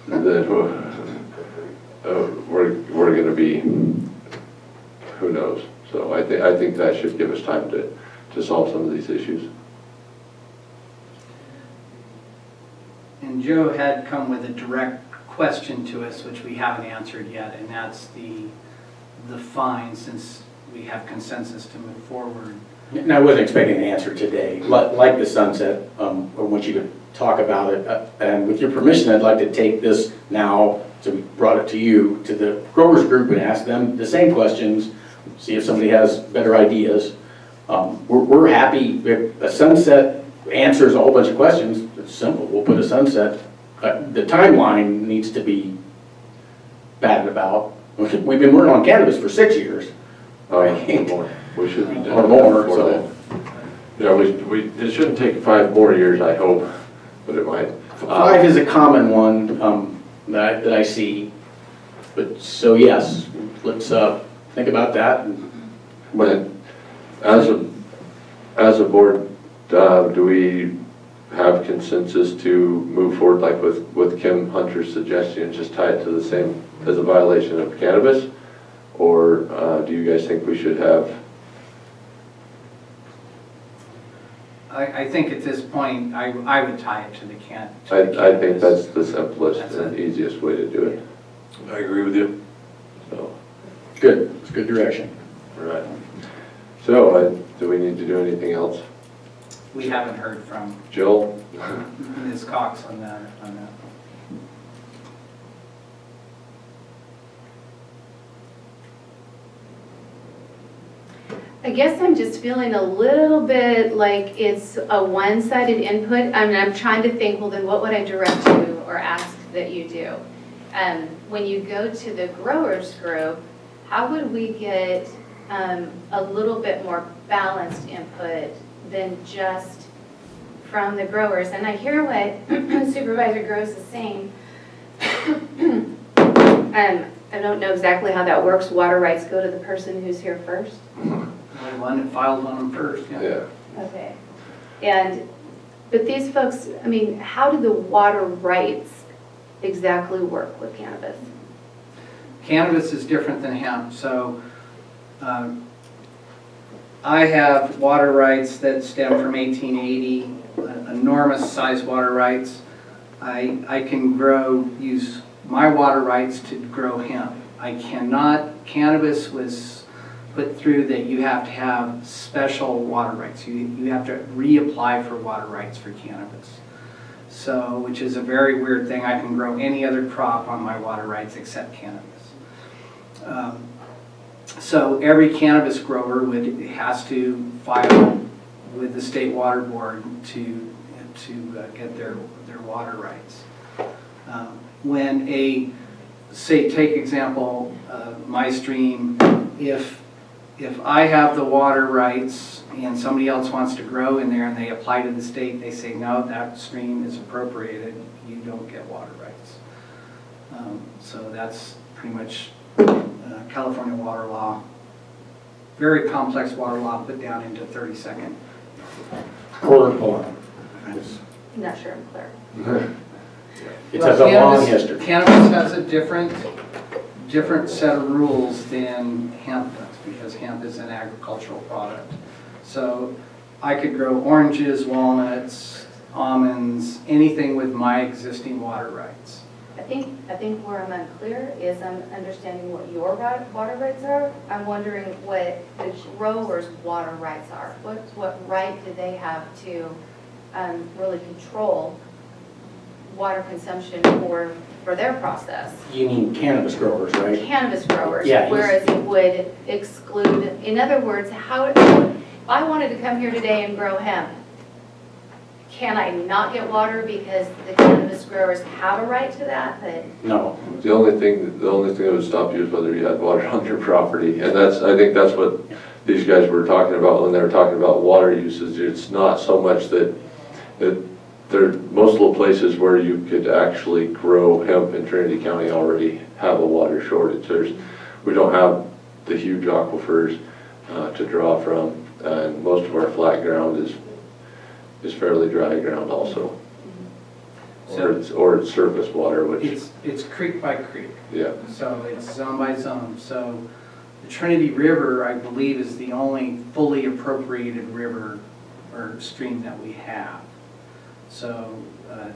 S13: then we're going to be, who knows. So I think that should give us time to solve some of these issues.
S7: And Joe had come with a direct question to us, which we haven't answered yet, and that's the fine, since we have consensus to move forward.
S4: And I wasn't expecting an answer today, like the sunset. I want you to talk about it. And with your permission, I'd like to take this now, so we brought it to you, to the growers group and ask them the same questions, see if somebody has better ideas. We're happy if a sunset answers a whole bunch of questions. It's simple. We'll put a sunset. The timeline needs to be batted about. We've been working on cannabis for 6 years.
S13: More. We should be done
S4: or more.
S13: before
S4: So.
S13: then. Yeah, it shouldn't take 5 more years, I hope, but it might.
S4: 5 is a common one that I see. But so yes, let's think about that.
S13: But as a board, do we have consensus to move forward, like with Kim Hunter's suggestion, just tie it to the same as a violation of cannabis? Or do you guys think we should have?
S7: I think at this point, I would tie it to the can.
S13: I think that's the simplest and easiest way to do it.
S3: I agree with you.
S13: So
S4: good. It's good direction.
S13: All right. So do we need to do anything else?
S7: We haven't heard from
S13: Jill?
S7: Ms. Cox on that.
S12: I guess I'm just feeling a little bit like it's a one-sided input. I mean, I'm trying to think, well, then what would I direct you or ask that you do? When you go to the growers group, how would we get a little bit more balanced input than just from the growers? And I hear what Supervisor Gross is saying. I don't know exactly how that works. Water rights go to the person who's here first.
S7: The one that filed on them first, yeah.
S12: Okay. But these folks, I mean, how do the water rights exactly work with cannabis?
S7: Cannabis is different than hemp. So I have water rights that stem from 1880, enormous size water rights. I can use my water rights to grow hemp. I cannot, cannabis was put through that you have to have special water rights. You have to reapply for water rights for cannabis. So, which is a very weird thing. I can grow any other crop on my water rights except cannabis. So every cannabis grower has to file with the state water board to get their water rights. When take example, my stream, if I have the water rights and somebody else wants to grow in there and they apply to the state, they say, no, that stream is appropriated, you don't get water rights. So that's pretty much California water law. Very complex water law put down into 30-second.
S4: Quarter point.
S12: I'm not sure I'm clear.
S4: It has a long history.
S7: Cannabis has a different set of rules than hemp does, because hemp is an agricultural product. So I could grow oranges, walnuts, almonds, anything with my existing water rights.
S12: I think where I'm unclear is I'm understanding what your water rights are. I'm wondering what the growers' water rights are. What right do they have to really control water consumption for their process?
S4: You mean cannabis growers, right?
S12: Cannabis growers,
S4: Yeah,
S12: whereas it would exclude, in other words, I wanted to come here today and grow hemp, can I not get water because the cannabis growers have a right to that? But
S4: No.
S13: The only thing that would stop you is whether you had water on your property, and I think that's what these guys were talking about when they were talking about water usage. It's not so much that there are most of the places where you could actually grow hemp in Trinity County already have a water shortage. We don't have the huge aquifers to draw from, and most of our flat ground is fairly dry ground also. Or it's surface water, which
S7: It's creek by creek.
S13: Yeah.
S7: So it's zone by zone. So the Trinity River, I believe, is the only fully appropriated river or stream that we have. So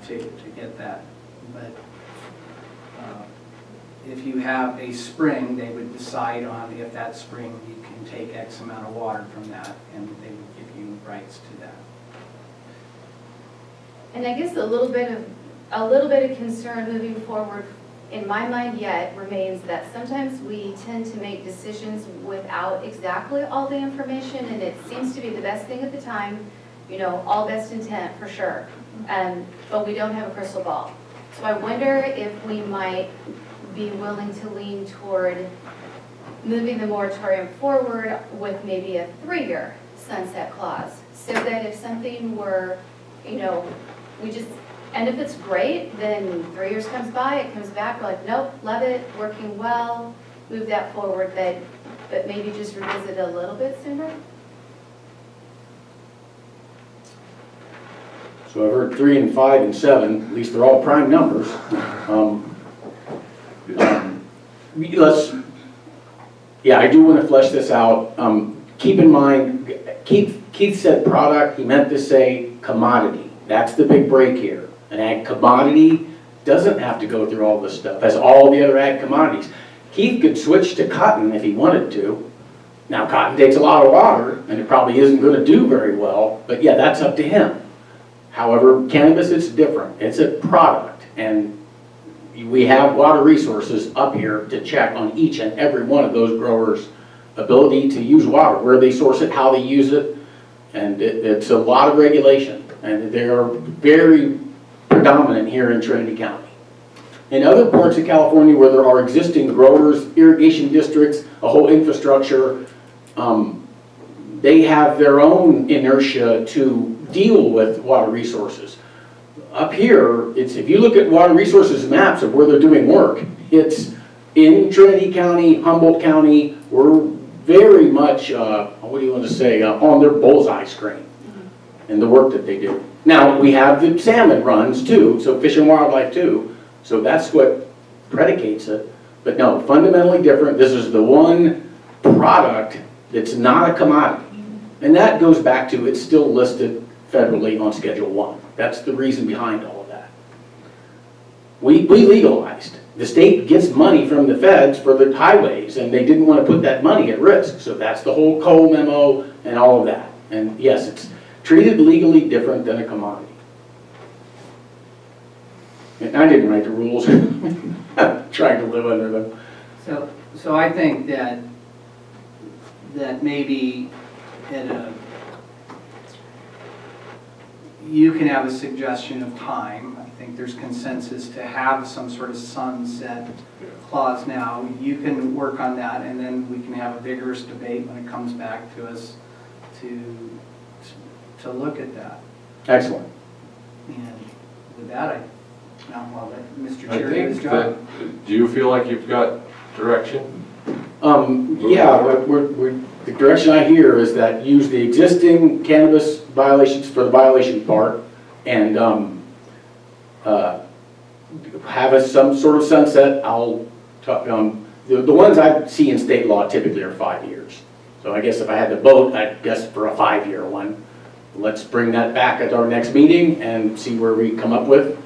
S7: to get that, but if you have a spring, they would decide on if that spring you can take X amount of water from that, and they would give you rights to that.
S12: And I guess a little bit of concern moving forward in my mind yet remains that sometimes we tend to make decisions without exactly all the information, and it seems to be the best thing at the time, you know, all best intent for sure, but we don't have a crystal ball. So I wonder if we might be willing to lean toward moving the moratorium forward with maybe a 3-year sunset clause, so that if something were, you know, and if it's great, then 3 years comes by, it comes back, we're like, nope, love it, working well, move that forward, but maybe just revisit a little bit sooner?
S4: So I've heard 3 and 5 and 7, at least they're all prime numbers. Yeah, I do want to flesh this out. Keep in mind, Keith said product, he meant to say commodity. That's the big break here. An ag commodity doesn't have to go through all this stuff, as all the other ag commodities. Keith could switch to cotton if he wanted to. Now, cotton takes a lot of water, and it probably isn't going to do very well, but yeah, that's up to him. However, cannabis, it's different. It's a product, and we have water resources up here to check on each and every one of those growers' ability to use water, where they source it, how they use it, and it's a lot of regulation, and they are very predominant here in Trinity County. In other parts of California where there are existing growers, irrigation districts, a whole infrastructure, they have their own inertia to deal with water resources. Up here, if you look at water resources maps of where they're doing work, it's in Trinity County, Humboldt County. We're very much, what do you want to say, on their bullseye screen and the work that they do. Now, we have the salmon runs too, so Fish and Wildlife too, so that's what predicates it. But no, fundamentally different. This is the one product that's not a commodity. And that goes back to it's still listed federally on Schedule 1. That's the reason behind all of that. We legalized. The state gets money from the feds for the highways, and they didn't want to put that money at risk. So that's the whole Cole memo and all of that. And yes, it's treated legally different than a commodity. And I didn't write the rules. I'm trying to live under them.
S7: So I think that maybe you can have a suggestion of time. I think there's consensus to have some sort of sunset clause now. You can work on that, and then we can have a vigorous debate when it comes back to us to look at that.
S4: Excellent.
S7: And with that, I'll let Mr. Chair do his job.
S13: Do you feel like you've got direction?
S4: Yeah, the direction I hear is that use the existing cannabis violations for the violation part, and have some sort of sunset. I'll talk, the ones I see in state law typically are 5 years. So I guess if I had to vote, I'd guess for a 5-year one. Let's bring that back at our next meeting and see where we come up with.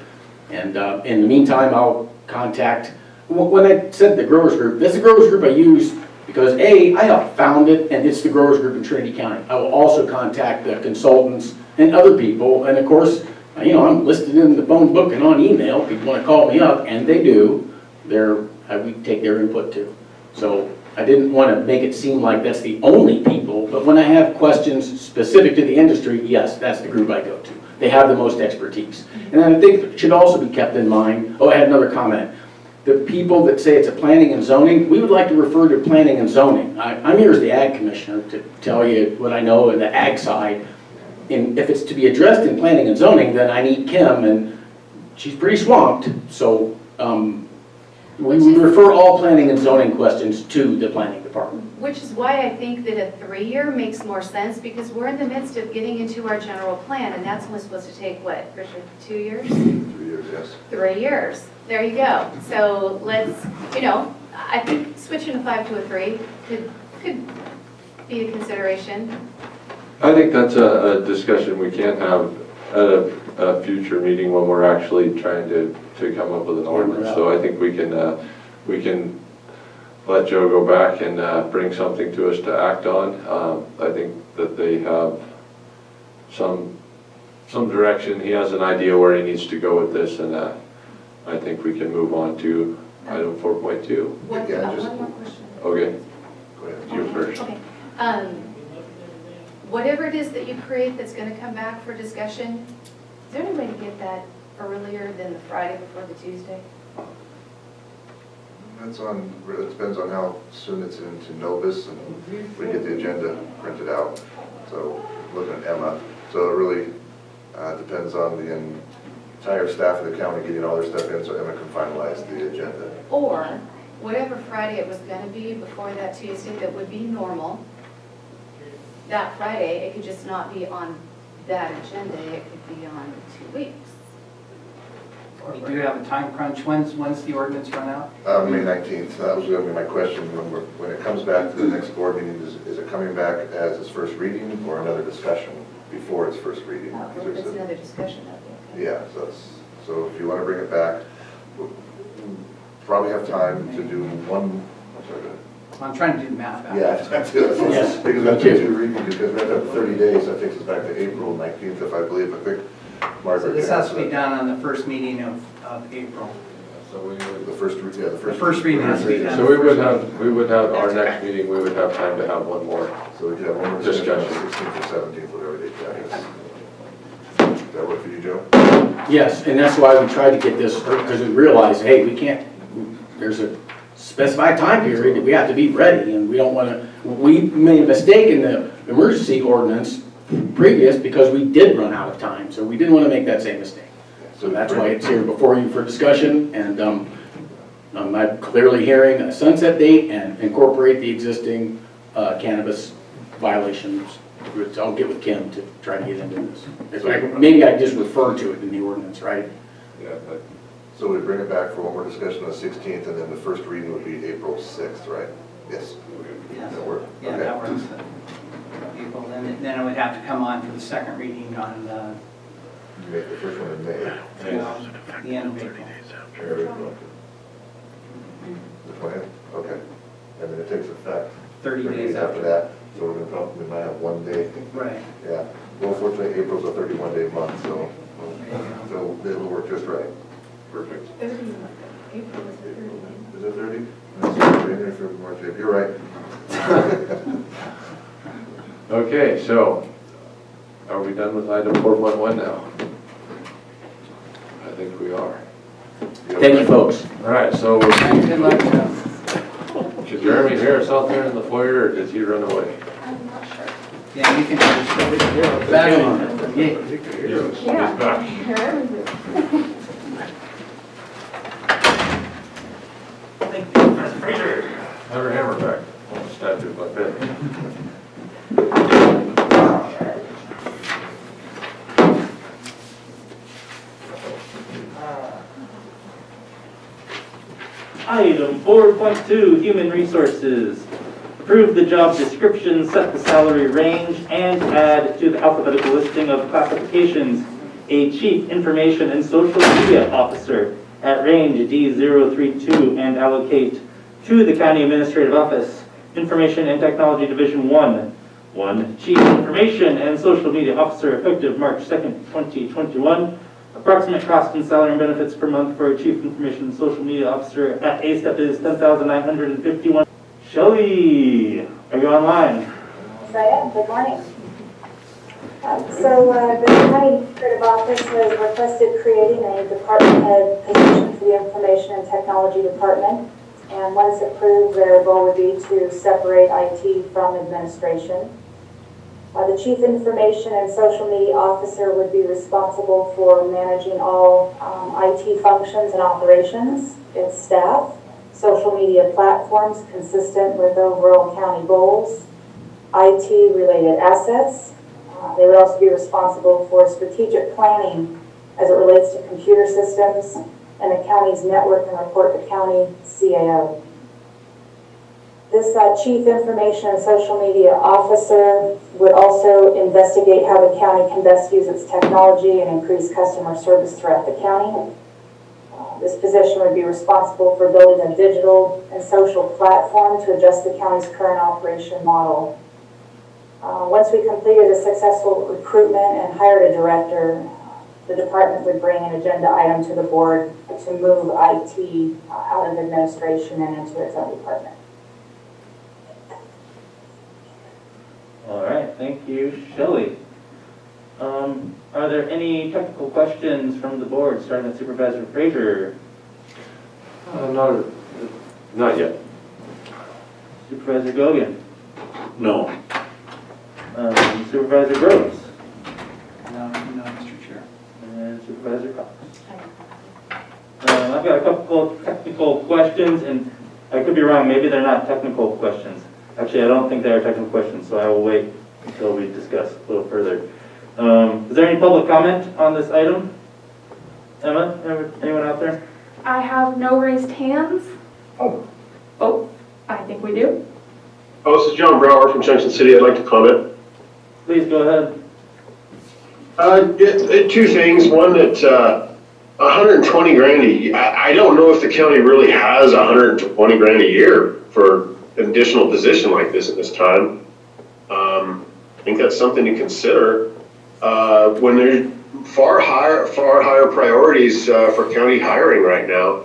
S4: And in the meantime, I'll contact, when I said the growers group, that's the growers group I use because I helped found it, and it's the growers group in Trinity County. I will also contact the consultants and other people, and of course, you know, I'm listed in the phone book and on email. People want to call me up, and they do. We take their input too. So I didn't want to make it seem like that's the only people, but when I have questions specific to the industry, yes, that's the group I go to. They have the most expertise. And I think it should also be kept in mind, oh, I had another comment. The people that say it's a planning and zoning, we would like to refer to planning and zoning. I'm here as the ag commissioner to tell you what I know in the ag side. And if it's to be addressed in planning and zoning, then I need Kim, and she's pretty swamped. So we refer all planning and zoning questions to the planning department.
S12: Which is why I think that a 3-year makes more sense, because we're in the midst of getting into our general plan, and that's only supposed to take, what, Richard, 2 years?
S6: 3 years, yes.
S12: 3 years. There you go. So let's, you know, I think switching a 5 to a 3 could be a consideration.
S13: I think that's a discussion we can have at a future meeting when we're actually trying to come up with an ordinance. So I think we can let Joe go back and bring something to us to act on. I think that they have some direction. He has an idea where he needs to go with this, and I think we can move on to item 4.2.
S12: One more question.
S13: Okay. Go ahead. You first.
S12: Okay. Whatever it is that you create that's going to come back for discussion, is there any way to get that earlier than the Friday before the Tuesday?
S6: It depends on how soon it's into Novus and we get the agenda printed out. So looking at Emma, so it really depends on the entire staff of the county getting all their stuff in so Emma can finalize the agenda.
S12: Or whatever Friday it was going to be before that Tuesday that would be normal, that Friday, it could just not be on that agenda, it could be on 2 weeks.
S7: We do have a time crunch. When's the ordinance run out?
S6: May 19th. That was going to be my question. When it comes back to the next board meeting, is it coming back as its first reading or another discussion before its first reading?
S12: If it's another discussion, that'd be okay.
S6: Yeah, so if you want to bring it back, we'll probably have time to do one.
S7: I'm trying to do the math back.
S6: Yeah, that's it.
S4: Yes.
S6: Because we have to do reading, because we have to have 30 days, that takes us back to April 19th, if I believe. I think Margaret.
S7: So this has to be done on the first meeting of April.
S13: So we would,
S6: the first
S7: reading has to be done.
S13: So we would have our next meeting. We would have time to have one more.
S6: So we could have one more discussion on the 16th or 17th, whatever date that is. Does that work for you, Joe?
S4: Yes, and that's why we tried to get this, because we realized, hey, we can't, there's a specified time period that we have to be ready, and we don't want to, we made a mistake in the emergency ordinance previous because we did run out of time, so we didn't want to make that same mistake. So that's why it's here before you for discussion, and I'm clearly hearing a sunset date and incorporate the existing cannabis violations. I'll get with Kim to try to get into this. Maybe I just refer to it in the ordinance, right?
S6: Yeah. So we bring it back for one more discussion on the 16th, and then the first reading would be April 6th, right? Yes.
S7: Yes.
S6: That work?
S7: Yeah,
S6: okay.
S7: that works. April, then it would have to come on for the second reading on the
S6: first one in May.
S7: The end of April.
S6: The 20th? Okay. And then it takes effect
S7: 30 days
S6: after that. So we're going to probably might have 1 day.
S7: Right.
S6: Yeah. Well, fortunately, April's a 31-day month, so it'll work just right. Perfect.
S12: 30, April is the 30.
S6: Is it 30? That's January, February, March, April. You're right.
S13: Okay, so are we done with item 4.1 now? I think we are.
S4: Thank you, folks.
S13: All right, so
S7: Good luck, Joe.
S13: Should Jeremy hear us out there in the foyer, or did he run away?
S12: I'm not sure.
S7: Yeah, you can just back on. Yeah.
S13: He's
S12: Yeah.
S13: back.
S12: Hear everything.
S13: Have her hammer back. I'll stab you with my pen.
S2: Item 4.2, Human Resources. Approve the job description, set the salary range, and add to the alphabetical listing of classifications a Chief Information and Social Media Officer at range D032 and allocate to the County Administrative Office, Information and Technology Division 1, Chief Information and Social Media Officer effective March 2nd, 2021. Approximate cost and salary and benefits per month for a Chief Information and Social Media Officer at A step is $10,951. Shelley, are you online?
S20: Yes, I am. Good morning. The County Administrative Office has requested creating a department head position for the Information and Technology Department. And once approved, their goal would be to separate IT from administration. The Chief Information and Social Media Officer would be responsible for managing all IT functions and operations, its staff, social media platforms consistent with overall county goals, IT-related assets. They would also be responsible for strategic planning as it relates to computer systems and the county's network and report to county CAO. This Chief Information and Social Media Officer would also investigate how the county can best use its technology and increase customer service throughout the county. This position would be responsible for building a digital and social platform to adjust the county's current operation model. Once we completed a successful recruitment and hired a director, the department would bring an agenda item to the board to move IT out of administration and into its own department.
S2: All right, thank you, Shelley. Are there any technical questions from the board, starting with Supervisor Frazier?
S13: Not yet.
S2: Supervisor Gogan?
S13: No.
S2: Supervisor Groves?
S7: No, Mr. Chair.
S2: And Supervisor Cox? I've got a couple technical questions, and I could be wrong, maybe they're not technical questions. Actually, I don't think they are technical questions, so I will wait until we discuss a little further. Is there any public comment on this item? Emma, anyone out there?
S9: I have no raised hands. Oh, I think we do.
S19: Oh, this is John Brower from Junction City. I'd like to comment.
S2: Please go ahead.
S19: Two things. One, that 120 grand a year. I don't know if the county really has 120 grand a year for an additional position like this at this time. I think that's something to consider when there's far higher priorities for county hiring right now.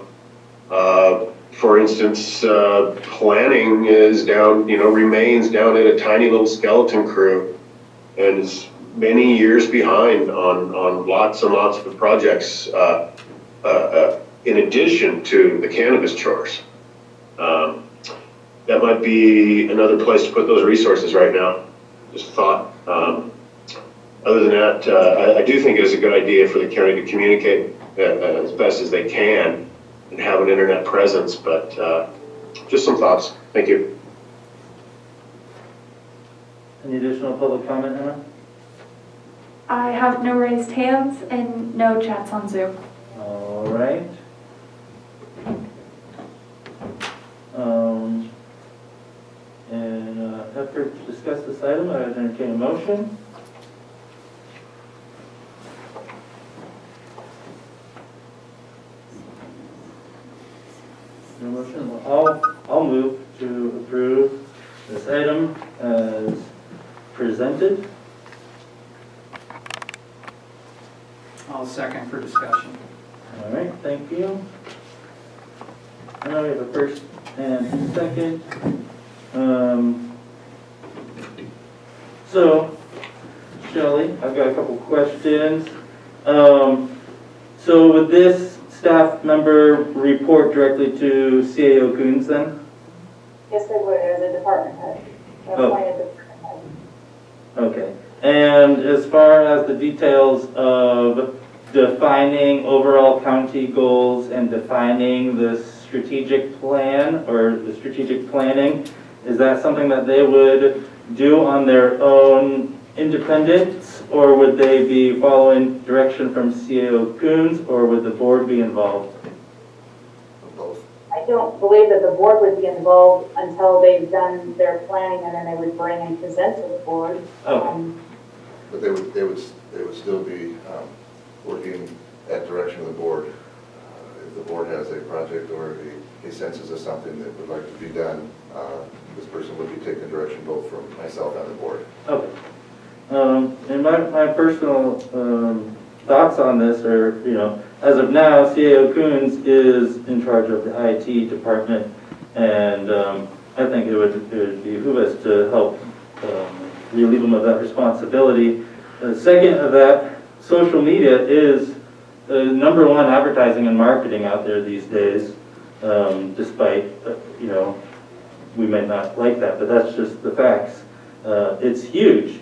S19: For instance, planning is down, remains down at a tiny little skeleton crew, and is many years behind on lots and lots of projects in addition to the cannabis chores. That might be another place to put those resources right now. Just a thought. Other than that, I do think it is a good idea for the county to communicate as best as they can and have an internet presence, but just some thoughts. Thank you.
S2: Any additional public comment, Emma?
S9: I have no raised hands and no chats on Zoom.
S2: All right. In an effort to discuss this item, I would entertain a motion. No motion? Well, I'll move to approve this item as presented.
S7: I'll second for discussion.
S2: All right, thank you. Now we have a first and second. So, Shelley, I've got a couple questions. So would this staff member report directly to CAO Coons then?
S20: Yes, they would, as a department head. Appointed department head.
S2: Okay. And as far as the details of defining overall county goals and defining the strategic plan or the strategic planning, is that something that they would do on their own independence, or would they be following direction from CAO Coons, or would the board be involved?
S6: Both.
S20: I don't believe that the board would be involved until they've done their planning, and then they would bring and present to the board.
S2: Okay.
S6: But they would still be working at direction of the board. If the board has a project or a census of something that would like to be done, this person would be taking direction both from myself and the board.
S2: Okay. And my personal thoughts on this are, as of now, CAO Coons is in charge of the IT department, and I think it would behoove us to help relieve them of that responsibility. Second of that, social media is the number one advertising and marketing out there these days, despite, you know, we may not like that, but that's just the facts. It's huge.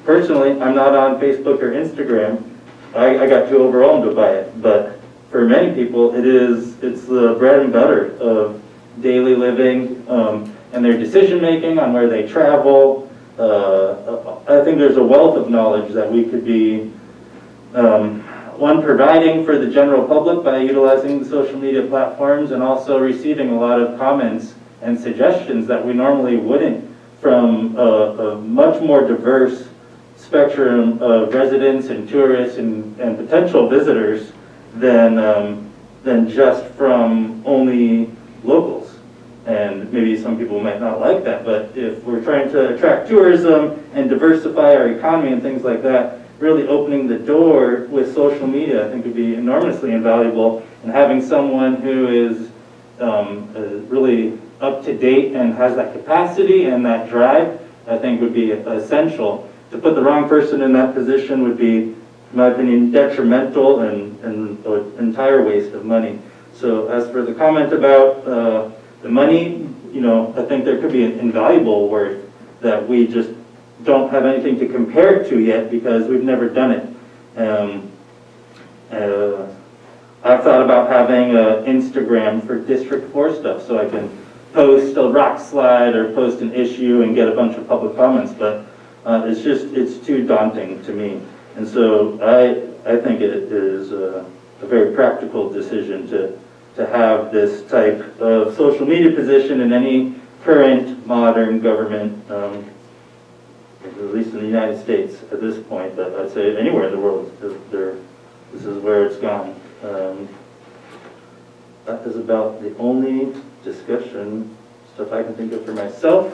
S2: Personally, I'm not on Facebook or Instagram. I got too overwhelmed by it, but for many people, it's the bread and butter of daily living and their decision making on where they travel. I think there's a wealth of knowledge that we could be, one, providing for the general public by utilizing the social media platforms, and also receiving a lot of comments and suggestions that we normally wouldn't from a much more diverse spectrum of residents and tourists and potential visitors than just from only locals. And maybe some people might not like that, but if we're trying to attract tourism and diversify our economy and things like that, really opening the door with social media, I think, would be enormously invaluable. And having someone who is really up to date and has that capacity and that drive, I think would be essential. To put the wrong person in that position would be, in my opinion, detrimental and an entire waste of money. So as for the comment about the money, you know, I think there could be an invaluable worth that we just don't have anything to compare it to yet because we've never done it. I've thought about having an Instagram for District 4 stuff, so I can post a rock slide or post an issue and get a bunch of public comments, but it's too daunting to me. And so I think it is a very practical decision to have this type of social media position in any current modern government, at least in the United States at this point, but I'd say anywhere in the world, this is where it's gone. That is about the only discussion stuff I can think of for myself.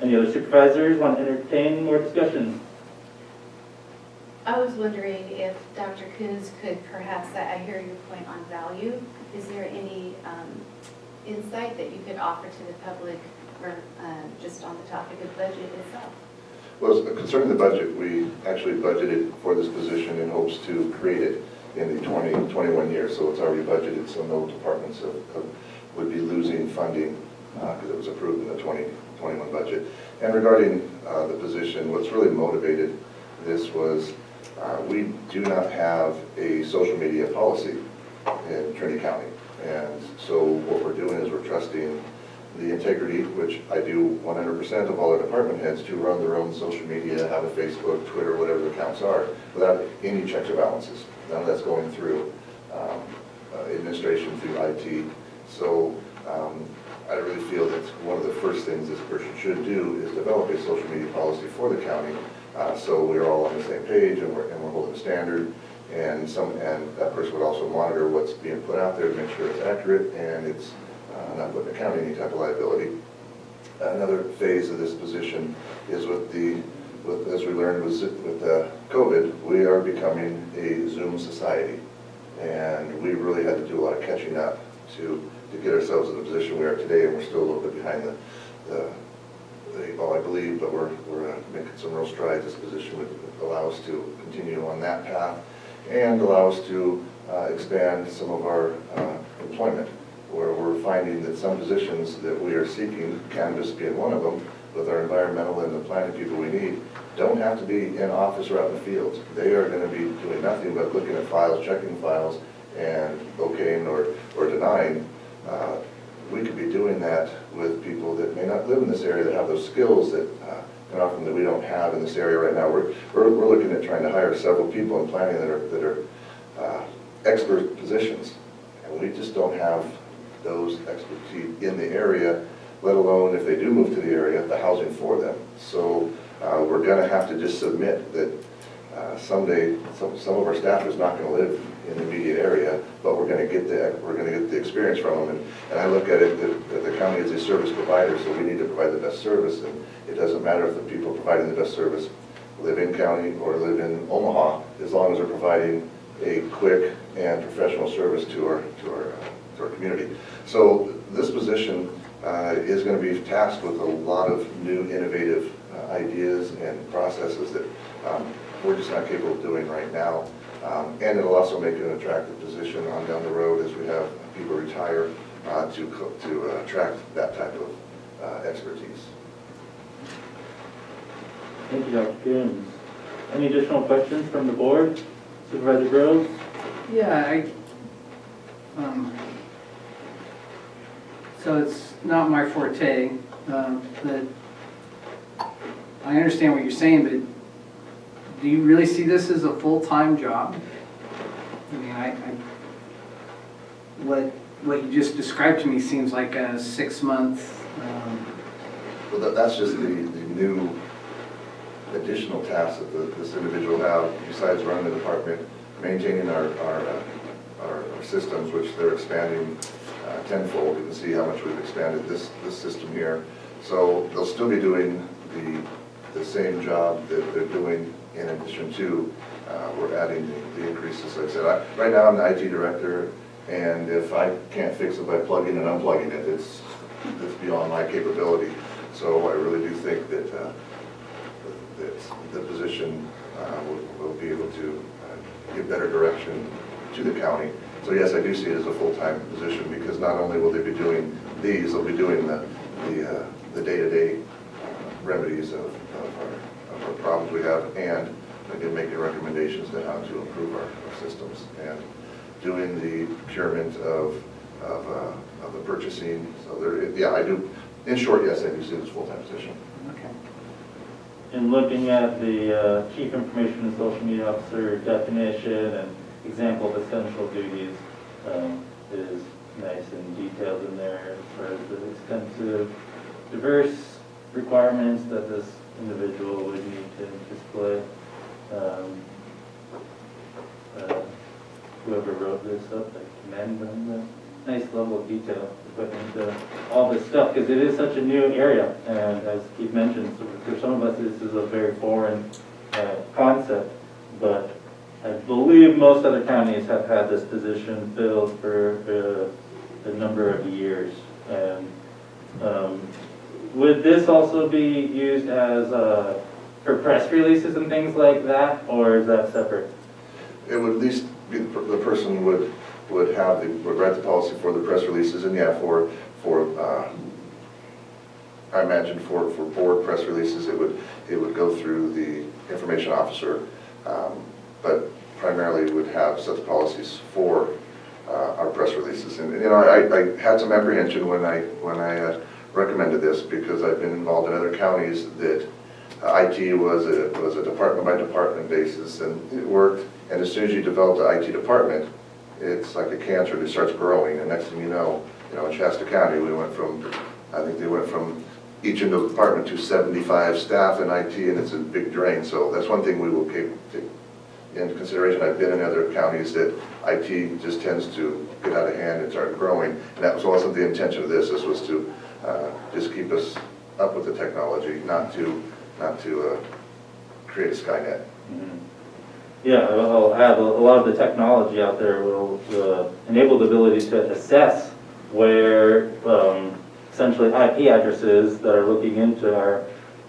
S2: Any other supervisors want to entertain more discussion?
S12: I was wondering if Dr. Coons could perhaps, I hear your point on value. Is there any insight that you could offer to the public or just on the topic of budget itself?
S6: Well, concerning the budget, we actually budgeted for this position in hopes to create it in the 2021 year, so it's already budgeted, so no departments would be losing funding because it was approved in the 2021 budget. And regarding the position, what's really motivated this was we do not have a social media policy in Trinity County, and so what we're doing is we're trusting the integrity, which I do 100% of all our department heads to run their own social media, have a Facebook, Twitter, whatever the accounts are, without any checks or balances. None of that's going through administration, through IT. So I really feel that one of the first things this person should do is develop a social media policy for the county, so we're all on the same page and we're holding a standard. And that person would also monitor what's being put out there to make sure it's accurate and it's not putting the county any type of liability. Another phase of this position is as we learned with COVID, we are becoming a Zoom society, and we really had to do a lot of catching up to get ourselves in the position we are today, and we're still a little bit behind the ball, I believe, but we're making some real strides. This position would allow us to continue on that path and allow us to expand some of our employment, where we're finding that some positions that we are seeking, cannabis being one of them, with our environmental and the planning people we need, don't have to be in office or out in the fields. They are going to be doing nothing but looking at files, checking files, and okaying or denying. We could be doing that with people that may not live in this area that have those skills that often that we don't have in this area right now. We're looking at trying to hire several people in planning that are expert positions, and we just don't have those expertise in the area, let alone if they do move to the area, the housing for them. So we're going to have to just submit that someday some of our staff is not going to live in the immediate area, but we're going to get the experience from them. And I look at it that the county is a service provider, so we need to provide the best service. And it doesn't matter if the people providing the best service live in county or live in Omaha, as long as they're providing a quick and professional service to our community. So this position is going to be tasked with a lot of new innovative ideas and processes that we're just not capable of doing right now. And it'll also make it an attractive position on down the road as we have people retire to attract that type of expertise.
S2: Thank you, Dr. Coons. Any additional questions from the board? Supervisor Groves?
S7: Yeah, so it's not my forte, but I understand what you're saying, but do you really see this as a full-time job? I mean, what you just described to me seems like a 6-month.
S6: Well, that's just the new additional tasks that this individual have besides running the department, maintaining our systems, which they're expanding tenfold. You can see how much we've expanded this system here. So they'll still be doing the same job that they're doing in addition to we're adding the increases. Like I said, right now I'm the IT director, and if I can't fix it by plugging and unplugging it, it's beyond my capability. So I really do think that the position will be able to give better direction to the county. So yes, I do see it as a full-time position because not only will they be doing these, they'll be doing the day-to-day remedies of our problems we have, and again making recommendations to how to improve our systems and doing the procurement of the purchasing. So there, yeah, I do. In short, yes, I do see it as a full-time position.
S7: Okay.
S2: In looking at the Chief Information and Social Media Officer definition and example of essential duties, is nice and detailed in there as far as the extensive, diverse requirements that this individual would need to display. Whoever wrote this up, I commend them. The nice level of detail put into all this stuff because it is such a new area, and as Keith mentioned, for some of us this is a very foreign concept, but I believe most other counties have had this position filled for a number of years. And would this also be used as for press releases and things like that, or is that separate?
S6: It would at least be the person would write the policy for the press releases, and yeah, for I imagine for board press releases it would go through the information officer, but primarily would have such policies for our press releases. And you know, I had some apprehension when I recommended this because I've been involved in other counties that IT was a department by department basis, and it worked. And as soon as you develop the IT department, it's like a cancer that starts growing. And next thing you know, in Shasta County, I think they went from each individual department to 75 staff in IT, and it's a big drain. So that's one thing we will take into consideration. I've been in other counties that IT just tends to get out of hand and start growing, and that was also the intention of this. This was to just keep us up with the technology, not to create a Skynet.
S2: Mm-hmm. Yeah, I'll add a lot of the technology out there will enable the ability to assess where essentially IP addresses that are looking into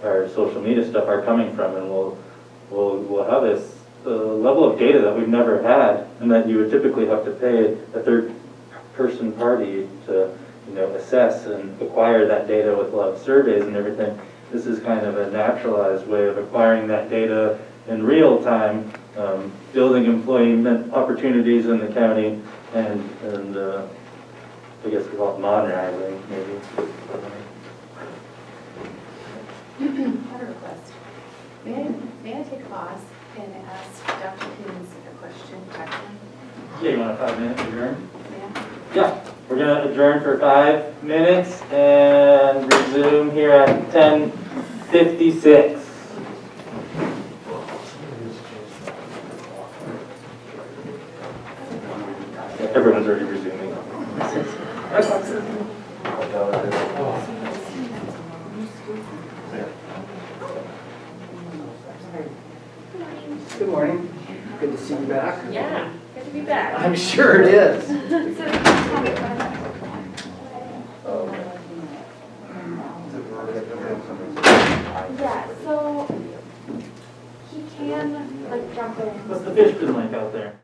S2: our social media stuff are coming from, and we'll have this level of data that we've never had, and that you would typically have to pay a third-person party to assess and acquire that data with a lot of surveys and everything. This is kind of a naturalized way of acquiring that data in real time, building employment opportunities in the county, and I guess we call it modernizing, maybe.
S12: I have a request. May I take a pause and ask Dr. Coons a question?
S2: Yeah, you want a 5-minute adjourn?
S12: Yeah.
S2: Yeah, we're going to adjourn for 5 minutes and resume here at 10:56. Everyone's already resuming.
S7: Good morning. Good to see you back.
S9: Yeah, good to be back.
S7: I'm sure it is.
S1: can, like, jump in.
S2: What's the fish been like out there?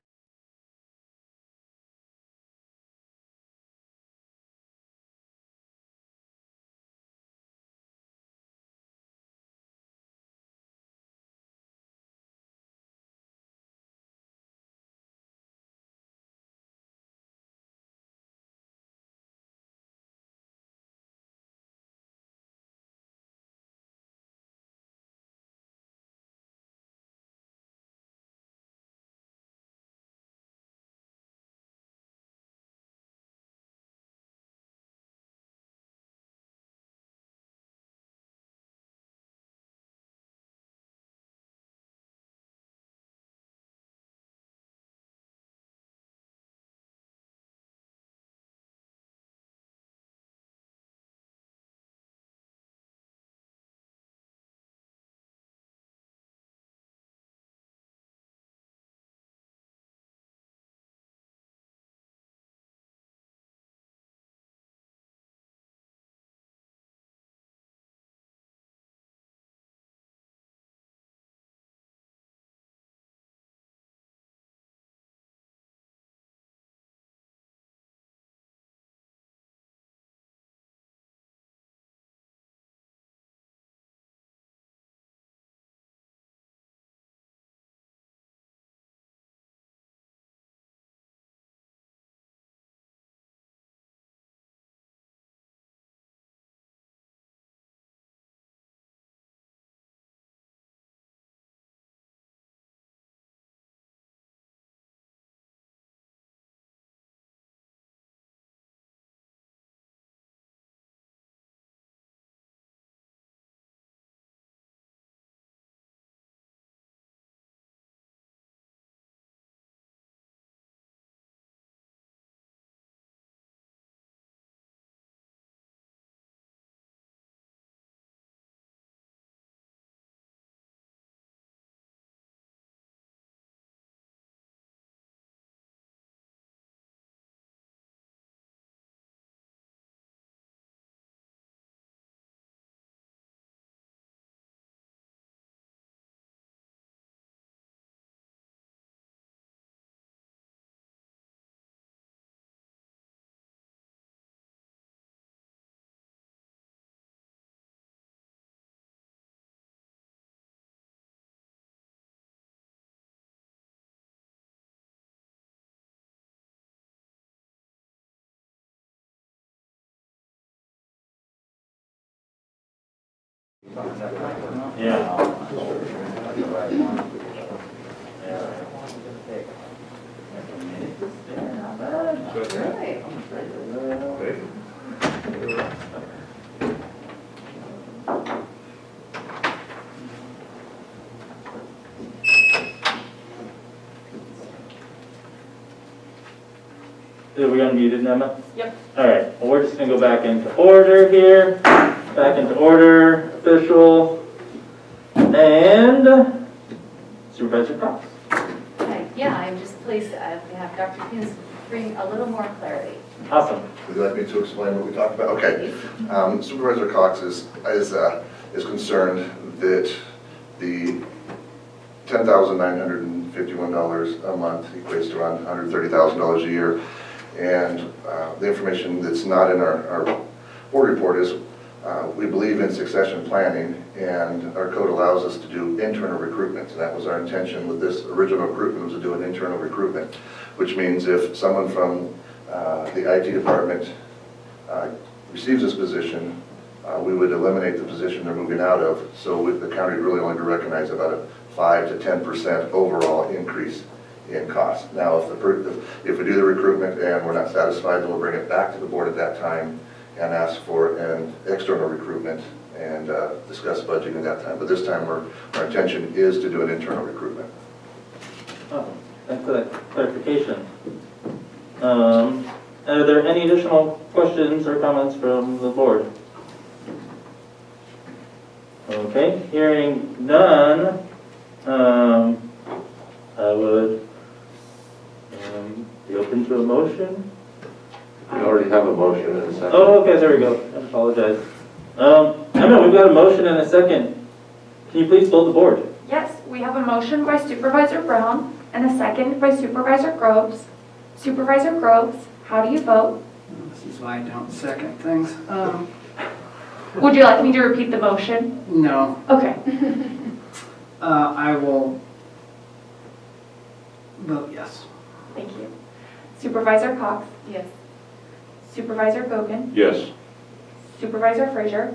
S2: Are we unmuted, Emma?
S9: Yep.
S2: All right, well, we're just gonna go back into order here. Back into order, official, and Supervisor Cox.
S12: Okay, yeah, I'm just pleased to have Dr. Hughes bring a little more clarity.
S2: Awesome.
S6: Would you like me to explain what we talked about? Okay. Supervisor Cox is concerned that the $10,951 a month equates to around $130,000 a year. And the information that's not in our board report is we believe in succession planning, and our code allows us to do internal recruitment. And that was our intention with this original recruitment, was to do an internal recruitment, which means if someone from the IT department receives this position, we would eliminate the position they're moving out of. So the county really only to recognize about a 5 to 10% overall increase in cost. Now, if we do the recruitment and we're not satisfied, then we'll bring it back to the board at that time and ask for an external recruitment and discuss budgeting at that time. But this time, our intention is to do an internal recruitment.
S2: Oh, thanks for that clarification. Are there any additional questions or comments from the board? Okay, hearing none, I would be open to a motion.
S13: We already have a motion and a second.
S2: Oh, okay, there we go. I apologize. Emma, we've got a motion and a second. Can you please pull the board?
S9: Yes, we have a motion by Supervisor Brown and a second by Supervisor Groves. Supervisor Groves, how do you vote?
S7: This is why I don't second things.
S9: Would you like me to repeat the motion?
S7: No.
S9: Okay.
S7: I will vote yes.
S9: Thank you. Supervisor Cox?
S12: Yes.
S9: Supervisor Gogan?
S13: Yes.
S9: Supervisor Frazier?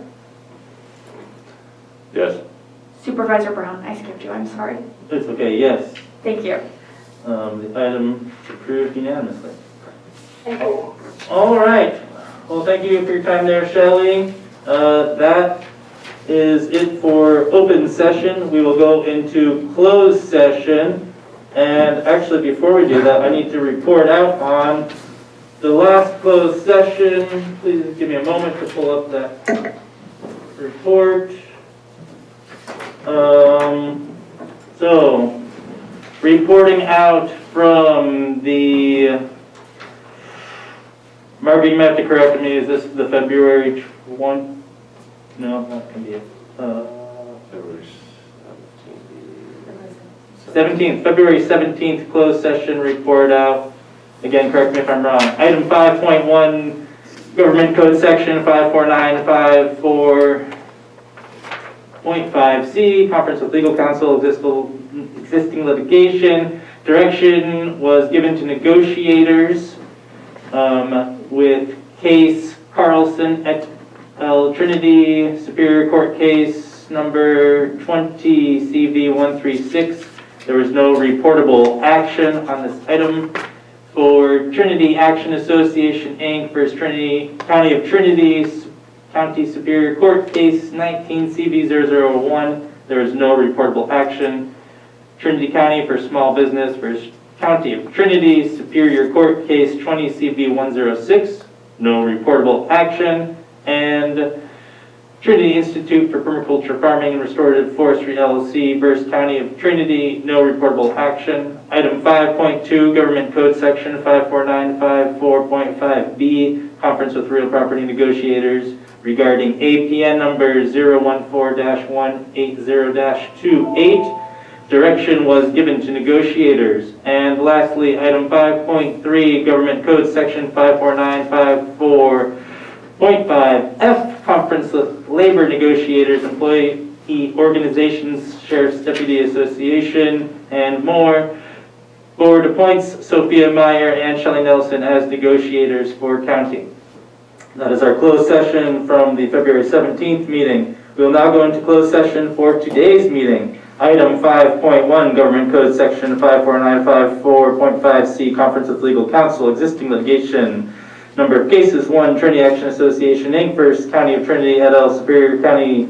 S13: Yes.
S9: Supervisor Brown, I skipped you, I'm sorry.
S2: It's okay, yes.
S9: Thank you.
S2: The item is approved unanimously.
S20: Thank you.
S2: All right. Well, thank you for your time there, Shelley. That is it for open session. We will go into closed session. And actually, before we do that, I need to report out on the last closed session. Please give me a moment to pull up that report. So, reporting out from the, Margaret, you may have to correct me, is this the February 1? No, that can be it.
S13: February
S2: 17th, February 17th closed session report out. Again, correct me if I'm wrong. Item 5.1, Government Code Section 54954.5C, Conference with Legal Counsel, existing litigation. Direction was given to negotiators with case Carlson et al. Trinity, Superior Court case number 20 CV 136. There was no reportable action on this item. For Trinity Action Association, Inc. versus Trinity, County of Trinity, County Superior Court Case 19 CV 001, there is no reportable action. Trinity County for Small Business versus County of Trinity, Superior Court Case 20 CV 106, no reportable action. And Trinity Institute for Permaculture Farming and Restorative Forestry LLC versus County of Trinity, no reportable action. Item 5.2, Government Code Section 54954.5B, Conference with Real Property Negotiators regarding APN number 014-180-28. Direction was given to negotiators. And lastly, item 5.3, Government Code Section 54954.5F, Conference with Labor Negotiators, Employee Organizations, Sheriff's Deputy Association, and more. Board appoints Sophia Meyer and Shelley Nelson as negotiators for county. That is our closed session from the February 17th meeting. We will now go into closed session for today's meeting. Item 5.1, Government Code Section 54954.5C, Conference with Legal Counsel, existing litigation. Number of cases, 1, Trinity Action Association, Inc. versus County of Trinity et al. Superior County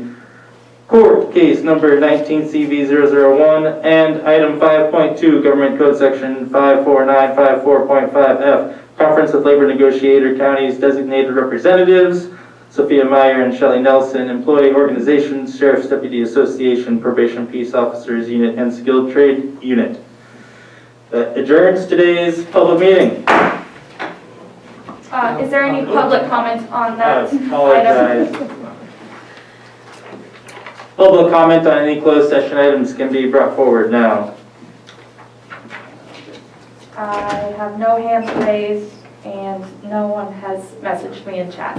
S2: Court, case number 19 CV 001. And item 5.2, Government Code Section 54954.5F, Conference with Labor Negotiator Counties Designated Representatives, Sophia Meyer and Shelley Nelson, Employee Organizations, Sheriff's Deputy Association, Probation Peace Officers Unit, and Skilled Trade Unit. That adjourns today's public meeting.
S9: Is there any public comment on that
S2: I apologize.
S9: item?
S2: Public comment on any closed session items can be brought forward now.
S9: I have no hands raised and no one has messaged me in chat.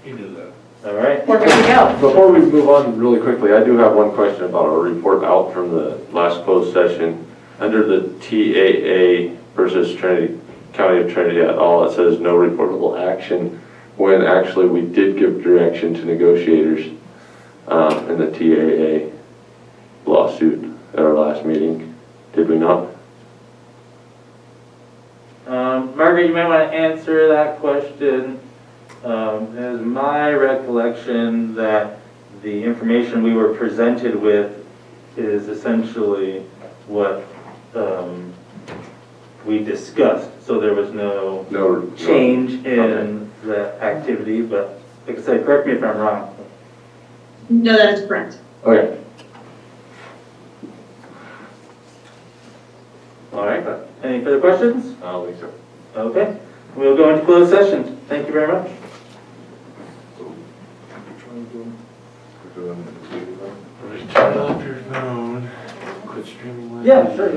S3: You do that.
S2: All right.
S9: We're good to go.
S13: Before we move on really quickly, I do have one question about a report out from the last closed session. Under the TAA versus Trinity, County of Trinity et al., it says no reportable action, when actually we did give direction to negotiators in the TAA lawsuit at our last meeting. Did we not?
S2: Margaret, you might want to answer that question. It is my recollection that the information we were presented with is essentially what we discussed. So there was no change in the activity, but like I said, correct me if I'm wrong.
S16: No, that is correct.
S13: Okay.
S2: All right. Any further questions?
S13: I don't think so.
S2: Okay. We'll go into closed session. Thank you very much.
S3: doing the
S13: Turn off your phone. Quit streaming.
S2: Yeah, sure.